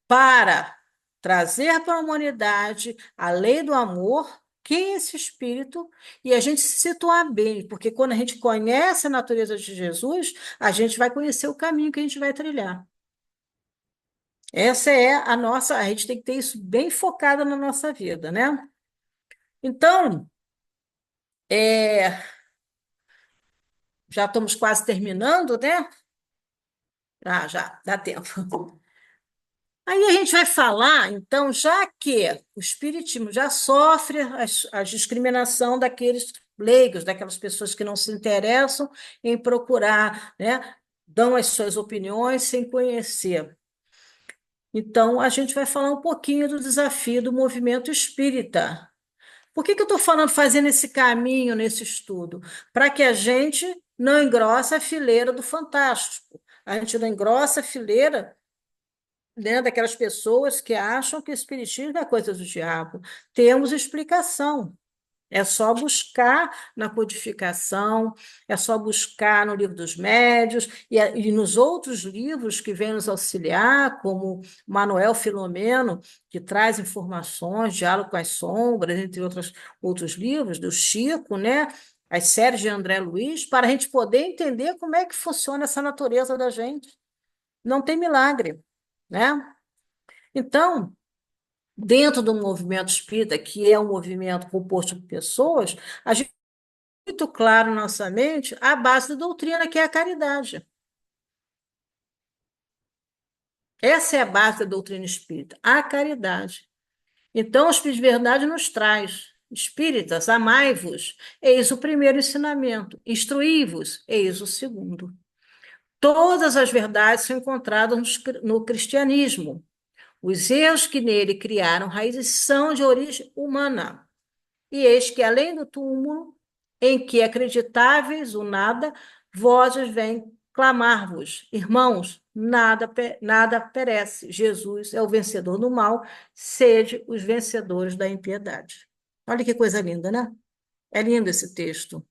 S2: para trazer para a humanidade a lei do amor. Quem é esse espírito? E a gente se situar bem, porque quando a gente conhece a natureza de Jesus, a gente vai conhecer o caminho que a gente vai trilhar. Essa é a nossa, a gente tem que ter isso bem focado na nossa vida, né? Então, já estamos quase terminando, né? Ah, já, dá tempo. Aí a gente vai falar, então, já que o espiritismo já sofre a discriminação daqueles leigos, daquelas pessoas que não se interessam em procurar, né? Dão as suas opiniões sem conhecer. Então, a gente vai falar um pouquinho do desafio do movimento espírita. Por que eu estou falando, fazendo esse caminho nesse estudo? Para que a gente não engrosse a fileira do fantástico. A gente não engrossa a fileira, né, daquelas pessoas que acham que o espiritismo é coisa do diabo. Temos explicação. É só buscar na codificação, é só buscar no Livro dos Médiuns e nos outros livros que vêm nos auxiliar, como Manuel Filomeno, que traz informações, Diálogo com as Sombras, entre outros livros, do Chico, né? As séries de André Luiz, para a gente poder entender como é que funciona essa natureza da gente. Não tem milagre, né? Então, dentro do movimento espírita, que é um movimento composto por pessoas, a gente tem muito claro na nossa mente a base da doutrina, que é a caridade. Essa é a base da doutrina espírita, a caridade. Então, o Espírito de Verdade nos traz espíritas, amai-vos, eis o primeiro ensinamento, instruí-vos, eis o segundo. Todas as verdades são encontradas no cristianismo. Os erros que nele criaram raízes são de origem humana. E eis que, além do túmulo, em que acreditáveis o nada, vozes vêm clamar-vos, irmãos, nada perece. Jesus é o vencedor do mal, sede os vencedores da impiedade. Olha que coisa linda, né? É lindo esse texto.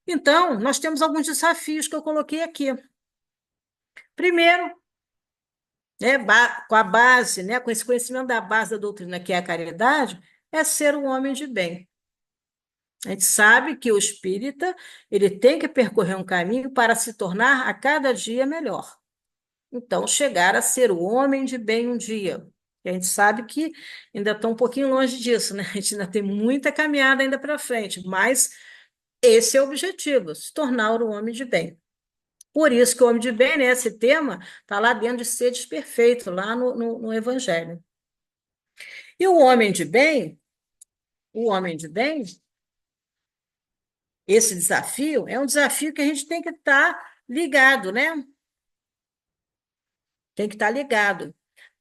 S2: Então, nós temos alguns desafios que eu coloquei aqui. Primeiro, né, com a base, né, com esse conhecimento da base da doutrina, que é a caridade, é ser um homem de bem. A gente sabe que o espírita ele tem que percorrer um caminho para se tornar a cada dia melhor. Então, chegar a ser o homem de bem um dia. E a gente sabe que ainda está um pouquinho longe disso, né? A gente ainda tem muita caminhada ainda para frente, mas esse é o objetivo, se tornar o homem de bem. Por isso que o homem de bem, né, esse tema, está lá dentro de seres perfeitos, lá no Evangelho. E o homem de bem, esse desafio é um desafio que a gente tem que estar ligado, né? Tem que estar ligado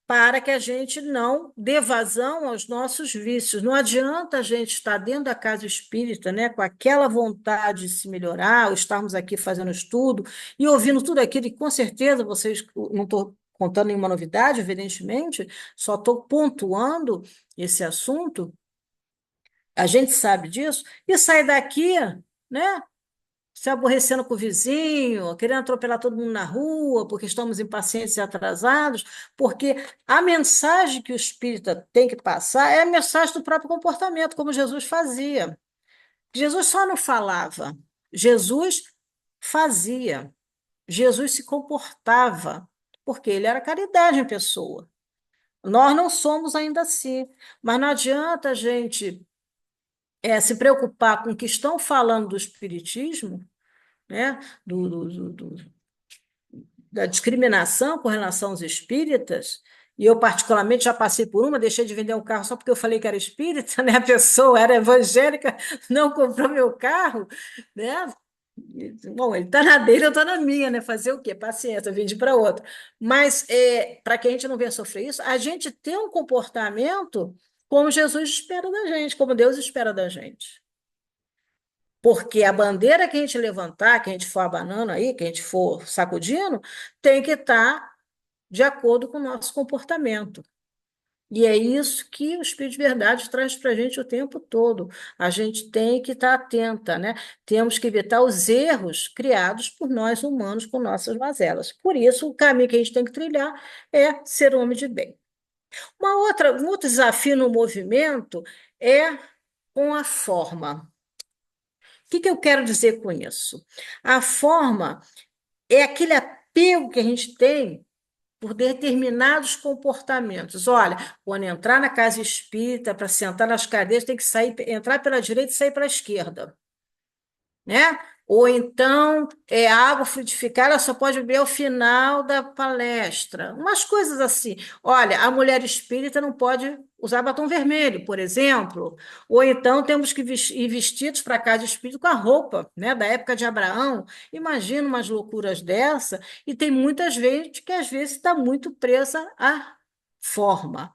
S2: para que a gente não dê vazão aos nossos vícios. Não adianta a gente estar dentro da casa espírita, né, com aquela vontade de se melhorar, ou estarmos aqui fazendo estudo e ouvindo tudo aquilo, e com certeza vocês, não estou contando nenhuma novidade, evidentemente, só estou pontuando esse assunto, a gente sabe disso, e sai daqui, né, se aborrecendo com o vizinho, querendo atropelar todo mundo na rua, porque estamos impacientes e atrasados, porque a mensagem que o espírita tem que passar é a mensagem do próprio comportamento, como Jesus fazia. Jesus só não falava, Jesus fazia, Jesus se comportava, porque ele era caridade em pessoa. Nós não somos ainda assim, mas não adianta a gente se preocupar com o que estão falando do espiritismo, né? Da discriminação com relação aos espíritas, e eu, particularmente, já passei por uma, deixei de vender um carro só porque eu falei que era espírita, né? A pessoa era evangélica, não comprou meu carro, né? Bom, ele está na dele, eu estou na minha, né? Fazer o quê? Paciência, eu vendi para outra. Mas, para que a gente não venha sofrer isso, a gente tem um comportamento como Jesus espera da gente, como Deus espera da gente. Porque a bandeira que a gente levantar, que a gente for abanando aí, que a gente for sacudindo, tem que estar de acordo com o nosso comportamento. E é isso que o Espírito de Verdade traz para a gente o tempo todo. A gente tem que estar atenta, né? Temos que evitar os erros criados por nós humanos com nossas mazelas. Por isso, o caminho que a gente tem que trilhar é ser um homem de bem. Um outro desafio no movimento é com a forma. O que eu quero dizer com isso? A forma é aquele apego que a gente tem por determinados comportamentos. Olha, quando entrar na casa espírita para sentar nas cadeiras, tem que sair, entrar pela direita e sair para a esquerda, né? Ou então, a água frutificada só pode beber ao final da palestra. Umas coisas assim. Olha, a mulher espírita não pode usar batom vermelho, por exemplo. Ou então temos que ir vestidos para a casa espírita com a roupa, né, da época de Abraão. Imagina umas loucuras dessa. E tem muitas vezes que às vezes está muito presa à forma.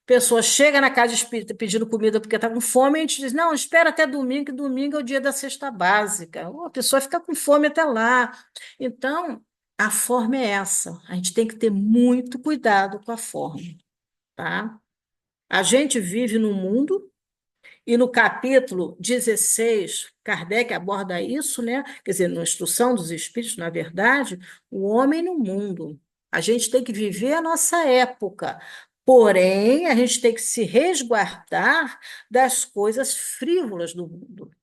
S2: Pessoa chega na casa espírita pedindo comida porque está com fome, e a gente diz, não, espera até domingo, que domingo é o dia da cesta básica. A pessoa fica com fome até lá. Então, a forma é essa. A gente tem que ter muito cuidado com a forma, tá? A gente vive num mundo, e no capítulo 16, Kardec aborda isso, né? Quer dizer, na Instrução dos Espíritos, na verdade, o homem no mundo. A gente tem que viver a nossa época, porém, a gente tem que se resguardar das coisas frívolas do mundo.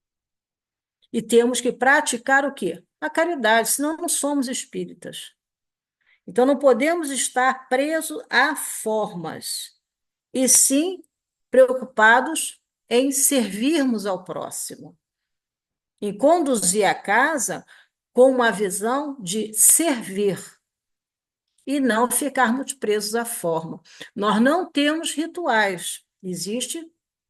S2: E temos que praticar o quê? A caridade, senão não somos espíritas. Então, não podemos estar presos a formas, e sim preocupados em servirmos ao próximo, em conduzir a casa com uma visão de servir e não ficarmos presos à forma. Nós não temos rituais, existe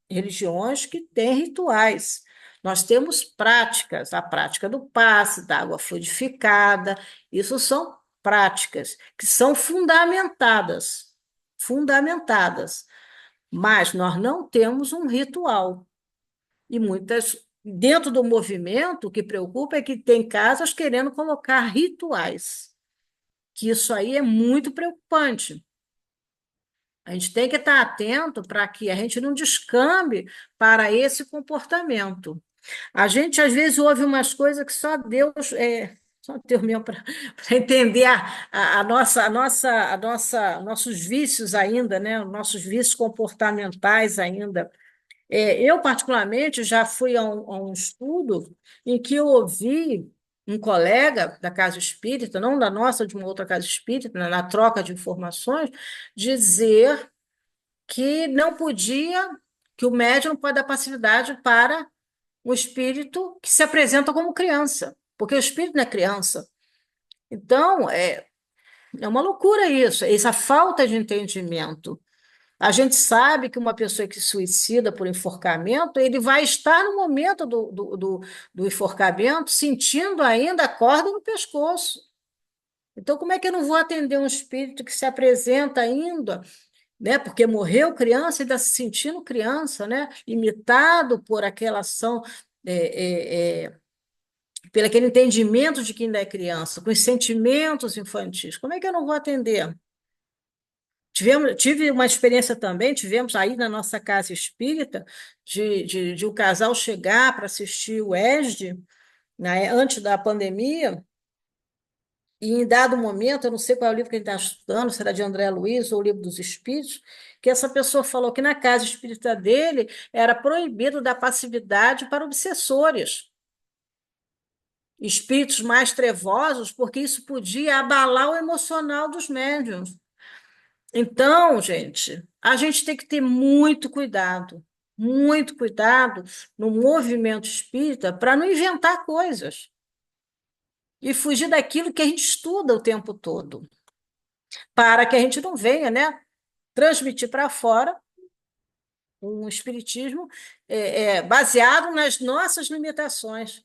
S2: religiões que têm rituais. Nós temos práticas, a prática do passe, da água fluidificada, isso são práticas que são fundamentadas, mas nós não temos um ritual. E dentro do movimento, o que preocupa é que tem casas querendo colocar rituais, que isso aí é muito preocupante. A gente tem que estar atento para que a gente não descambe para esse comportamento. A gente, às vezes, ouve umas coisas que só Deus mesmo para entender nossos vícios ainda, né? Os nossos vícios comportamentais ainda. Eu, particularmente, já fui a um estudo em que eu ouvi um colega da casa espírita, não da nossa, de uma outra casa espírita, na troca de informações, dizer que não podia, que o médium não pode dar passividade para o espírito que se apresenta como criança, porque o espírito não é criança. Então, é uma loucura isso, essa falta de entendimento. A gente sabe que uma pessoa que se suicida por enforcamento, ele vai estar no momento do enforcamento sentindo ainda a corda no pescoço. Então, como é que eu não vou atender um espírito que se apresenta ainda, né? Porque morreu criança e está se sentindo criança, né? Limitado por aquela ação, pelo aquele entendimento de que ainda é criança, com os sentimentos infantis. Como é que eu não vou atender? Tive uma experiência também, tivemos aí na nossa casa espírita, de um casal chegar para assistir o ESD, né, antes da pandemia, e em dado momento, eu não sei qual é o livro que ele está estudando, será de André Luiz ou o Livro dos Espíritos, que essa pessoa falou que na casa espírita dele era proibido dar passividade para obsessores, espíritos mais trevosos, porque isso podia abalar o emocional dos médiuns. Então, gente, a gente tem que ter muito cuidado no movimento espírita para não inventar coisas e fugir daquilo que a gente estuda o tempo todo, para que a gente não venha, né, transmitir para fora um espiritismo baseado nas nossas limitações,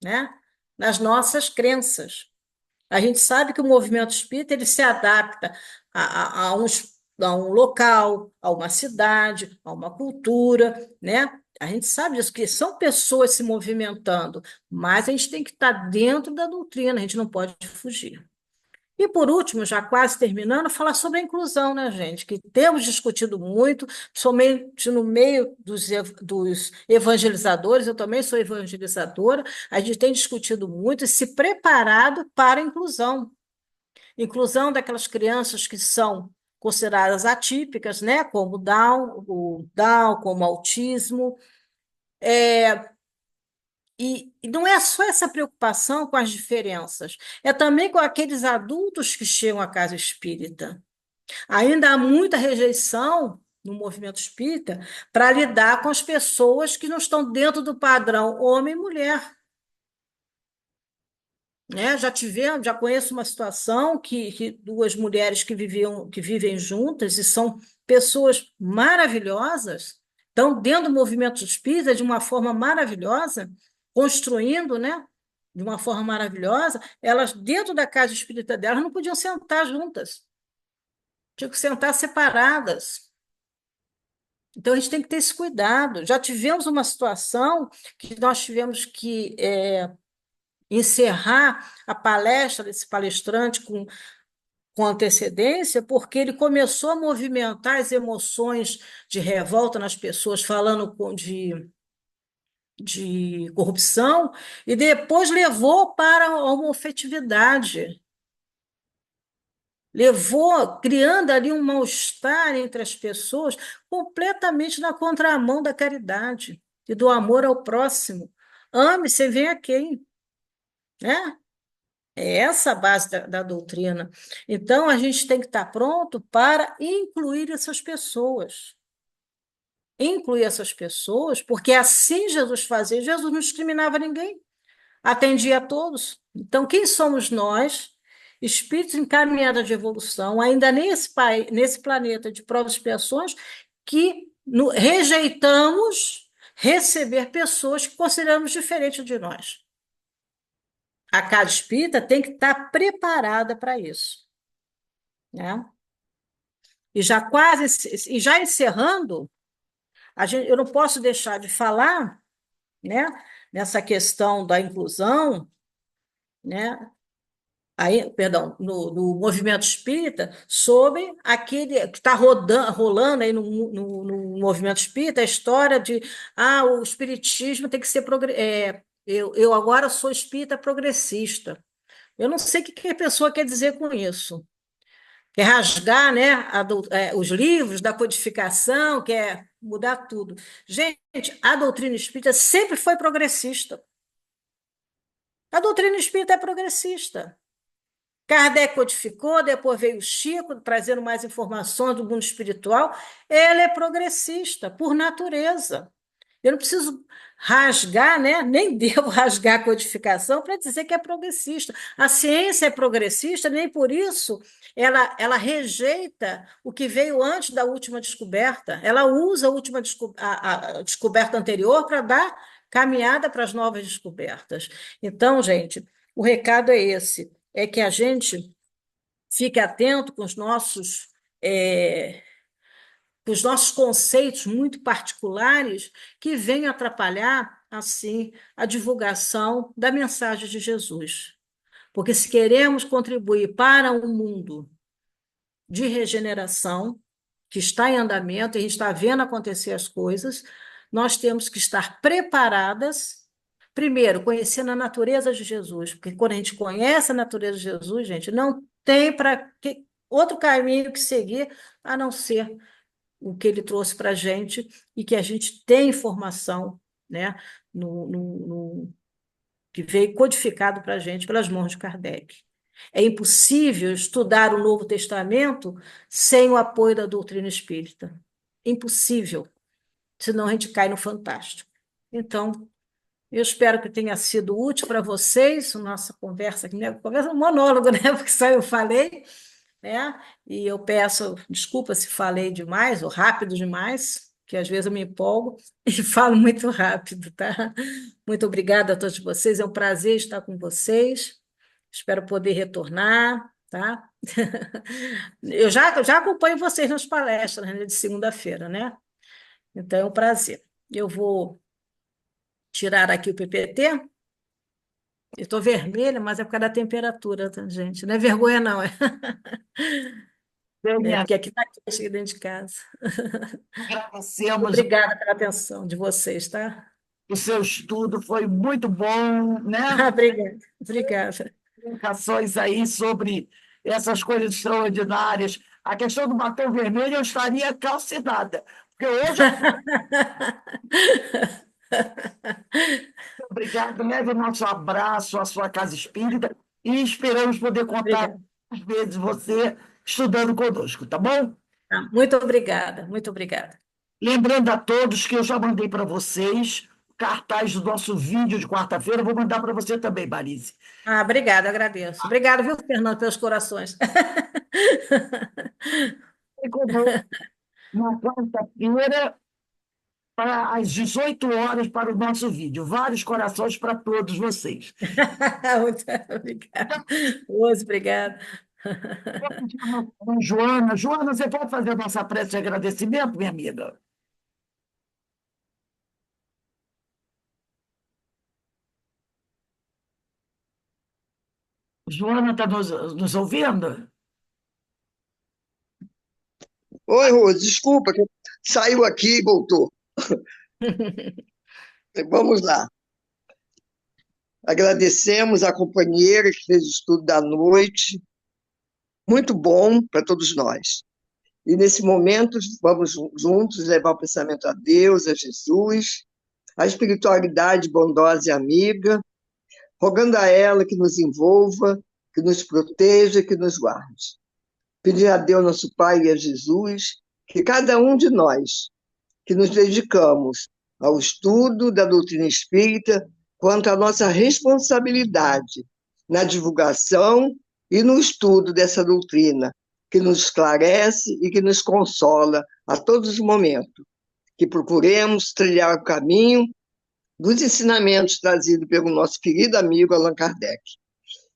S2: né, nas nossas crenças. A gente sabe que o movimento espírita ele se adapta a um local, a uma cidade, a uma cultura, né? A gente sabe disso, que são pessoas se movimentando, mas a gente tem que estar dentro da doutrina, a gente não pode fugir. E, por último, já quase terminando, falar sobre a inclusão, né, gente? Que temos discutido muito, somente no meio dos evangelizadores, eu também sou evangelizadora, a gente tem discutido muito e se preparado para a inclusão. Inclusão daquelas crianças que são consideradas atípicas, né, como o Down, como autismo. E não é só essa preocupação com as diferenças, é também com aqueles adultos que chegam à casa espírita. Ainda há muita rejeição no movimento espírita para lidar com as pessoas que não estão dentro do padrão homem e mulher. Né? Já conheço uma situação que duas mulheres que vivem juntas e são pessoas maravilhosas, estão dentro do movimento espírita de uma forma maravilhosa, construindo, né? De uma forma maravilhosa, elas, dentro da casa espírita delas, não podiam sentar juntas, tinham que sentar separadas. Então, a gente tem que ter esse cuidado. Já tivemos uma situação que nós tivemos que encerrar a palestra desse palestrante com antecedência, porque ele começou a movimentar as emoções de revolta nas pessoas, falando de corrupção, e depois levou para a homofetividade, levou, criando ali um mal-estar entre as pessoas, completamente na contramão da caridade e do amor ao próximo. Ame sem ver a quem, né? É essa a base da doutrina. Então, a gente tem que estar pronto para incluir essas pessoas. Incluir essas pessoas, porque assim Jesus fazia. Jesus não discriminava ninguém, atendia a todos. Então, quem somos nós, espíritos encaminhados de evolução, ainda nesse planeta de provas e expiações, que rejeitamos receber pessoas que consideramos diferentes de nós. A casa espírita tem que estar preparada para isso, né? E já encerrando, eu não posso deixar de falar, né, nessa questão da inclusão, né, aí, perdão, no movimento espírita, sobre aquele que está rolando aí no movimento espírita, a história de o espiritismo tem que ser eu agora sou espírita progressista. Eu não sei o que a pessoa quer dizer com isso. Quer rasgar, né, os livros da codificação, quer mudar tudo. Gente, a doutrina espírita sempre foi progressista. A doutrina espírita é progressista. Kardec codificou, depois veio o Chico, trazendo mais informações do mundo espiritual. Ela é progressista, por natureza. Eu não preciso rasgar, né? Nem devo rasgar a codificação para dizer que é progressista. A ciência é progressista, nem por isso ela rejeita o que veio antes da última descoberta. Ela usa a descoberta anterior para dar caminhada para as novas descobertas. Então, gente, o recado é esse, é que a gente fique atento com os nossos conceitos muito particulares que venham atrapalhar, assim, a divulgação da mensagem de Jesus. Porque se queremos contribuir para um mundo de regeneração, que está em andamento, e a gente está vendo acontecer as coisas, nós temos que estar preparadas, primeiro, conhecendo a natureza de Jesus, porque quando a gente conhece a natureza de Jesus, gente, não tem outro caminho que seguir a não ser o que ele trouxe para a gente e que a gente tem informação, né, que veio codificado para a gente pelas mãos de Kardec. É impossível estudar o Novo Testamento sem o apoio da doutrina espírita. Impossível, senão a gente cai no fantástico. Então, eu espero que tenha sido útil para vocês, a nossa conversa aqui, né? Conversa, um monólogo, né? Porque só eu falei, né? E eu peço desculpa se falei demais ou rápido demais, que às vezes eu me empolgo e falo muito rápido, tá? Muito obrigada a todos vocês, é um prazer estar com vocês. Espero poder retornar, tá? Eu já acompanho vocês nas palestras, né, de segunda-feira, né? Então é um prazer. Eu vou tirar aqui o PPT. Eu estou vermelha, mas é por causa da temperatura, tá, gente? Não é vergonha, não. Porque aqui está quente dentro de casa.
S1: Agradecemos
S2: Obrigada pela atenção de vocês, tá?
S1: o seu estudo, foi muito bom, né?
S2: Obrigada. Obrigada.
S1: Explicações aí sobre essas coisas extraordinárias. A questão do batom vermelho eu estaria calcinada, porque hoje obrigado, leve o nosso abraço à sua casa espírita e esperamos poder contar
S2: Obrigada.
S1: mais vezes você estudando conosco, tá bom?
S2: Tá, muito obrigada, muito obrigada.
S1: Lembrando a todos que eu já mandei para vocês o cartaz do nosso vídeo de quarta-feira, vou mandar para você também, Marise.
S2: Obrigada, agradeço. Obrigada, viu, Fernando, pelos corações.
S1: E conosco na quarta-feira, para às 18 horas, para o nosso vídeo. Vários corações para todos vocês.
S2: Muito obrigada. Rose, obrigada.
S1: Joana, Joana, você pode fazer a nossa prece de agradecimento, minha amiga? Joana está nos ouvindo?
S4: Oi, Rose, desculpa, que saiu aqui e voltou. Vamos lá. Agradecemos a companheira que fez o estudo da noite, muito bom para todos nós. E nesse momento, vamos juntos levar o pensamento a Deus, a Jesus, a espiritualidade bondosa e amiga, rogando a ela que nos envolva, que nos proteja, que nos guarde. Pedir a Deus, nosso Pai, e a Jesus, que cada um de nós, que nos dedicamos ao estudo da doutrina espírita, quanto à nossa responsabilidade na divulgação e no estudo dessa doutrina, que nos esclarece e que nos consola a todos os momentos. que procuremos trilhar o caminho dos ensinamentos trazidos pelo nosso querido amigo Allan Kardec.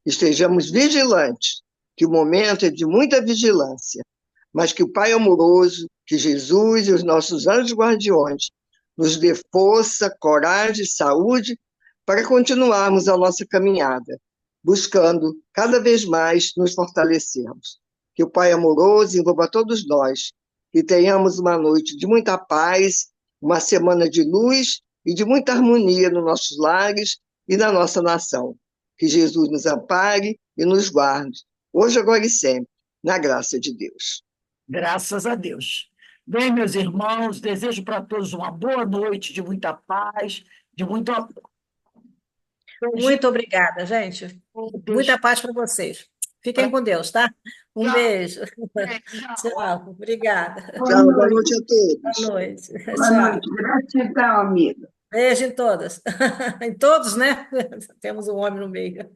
S4: Estejamos vigilantes, que o momento é de muita vigilância, mas que o Pai amoroso, que Jesus e os nossos anjos guardiões nos dê força, coragem e saúde para continuarmos a nossa caminhada, buscando cada vez mais nos fortalecermos. Que o Pai amoroso envolva todos nós, que tenhamos uma noite de muita paz, uma semana de luz e de muita harmonia nos nossos lares e na nossa nação. Que Jesus nos ampare e nos guarde, hoje, agora e sempre, na graça de Deus.
S1: Graças a Deus. Bem, meus irmãos, desejo para todos uma boa noite, de muita paz, de muito amor.
S2: Muito obrigada, gente. Muita paz para vocês. Fiquem com Deus, tá? Um
S1: Tchau.
S2: beijo.
S1: Tchau.
S2: Tchau. Obrigada.
S4: Tchau, boa noite a todos.
S2: Boa noite.
S5: Boa
S2: Tchau.
S5: noite. Gratidão, amiga.
S2: Beijo em todas. Em todos, né? Temos um homem no meio.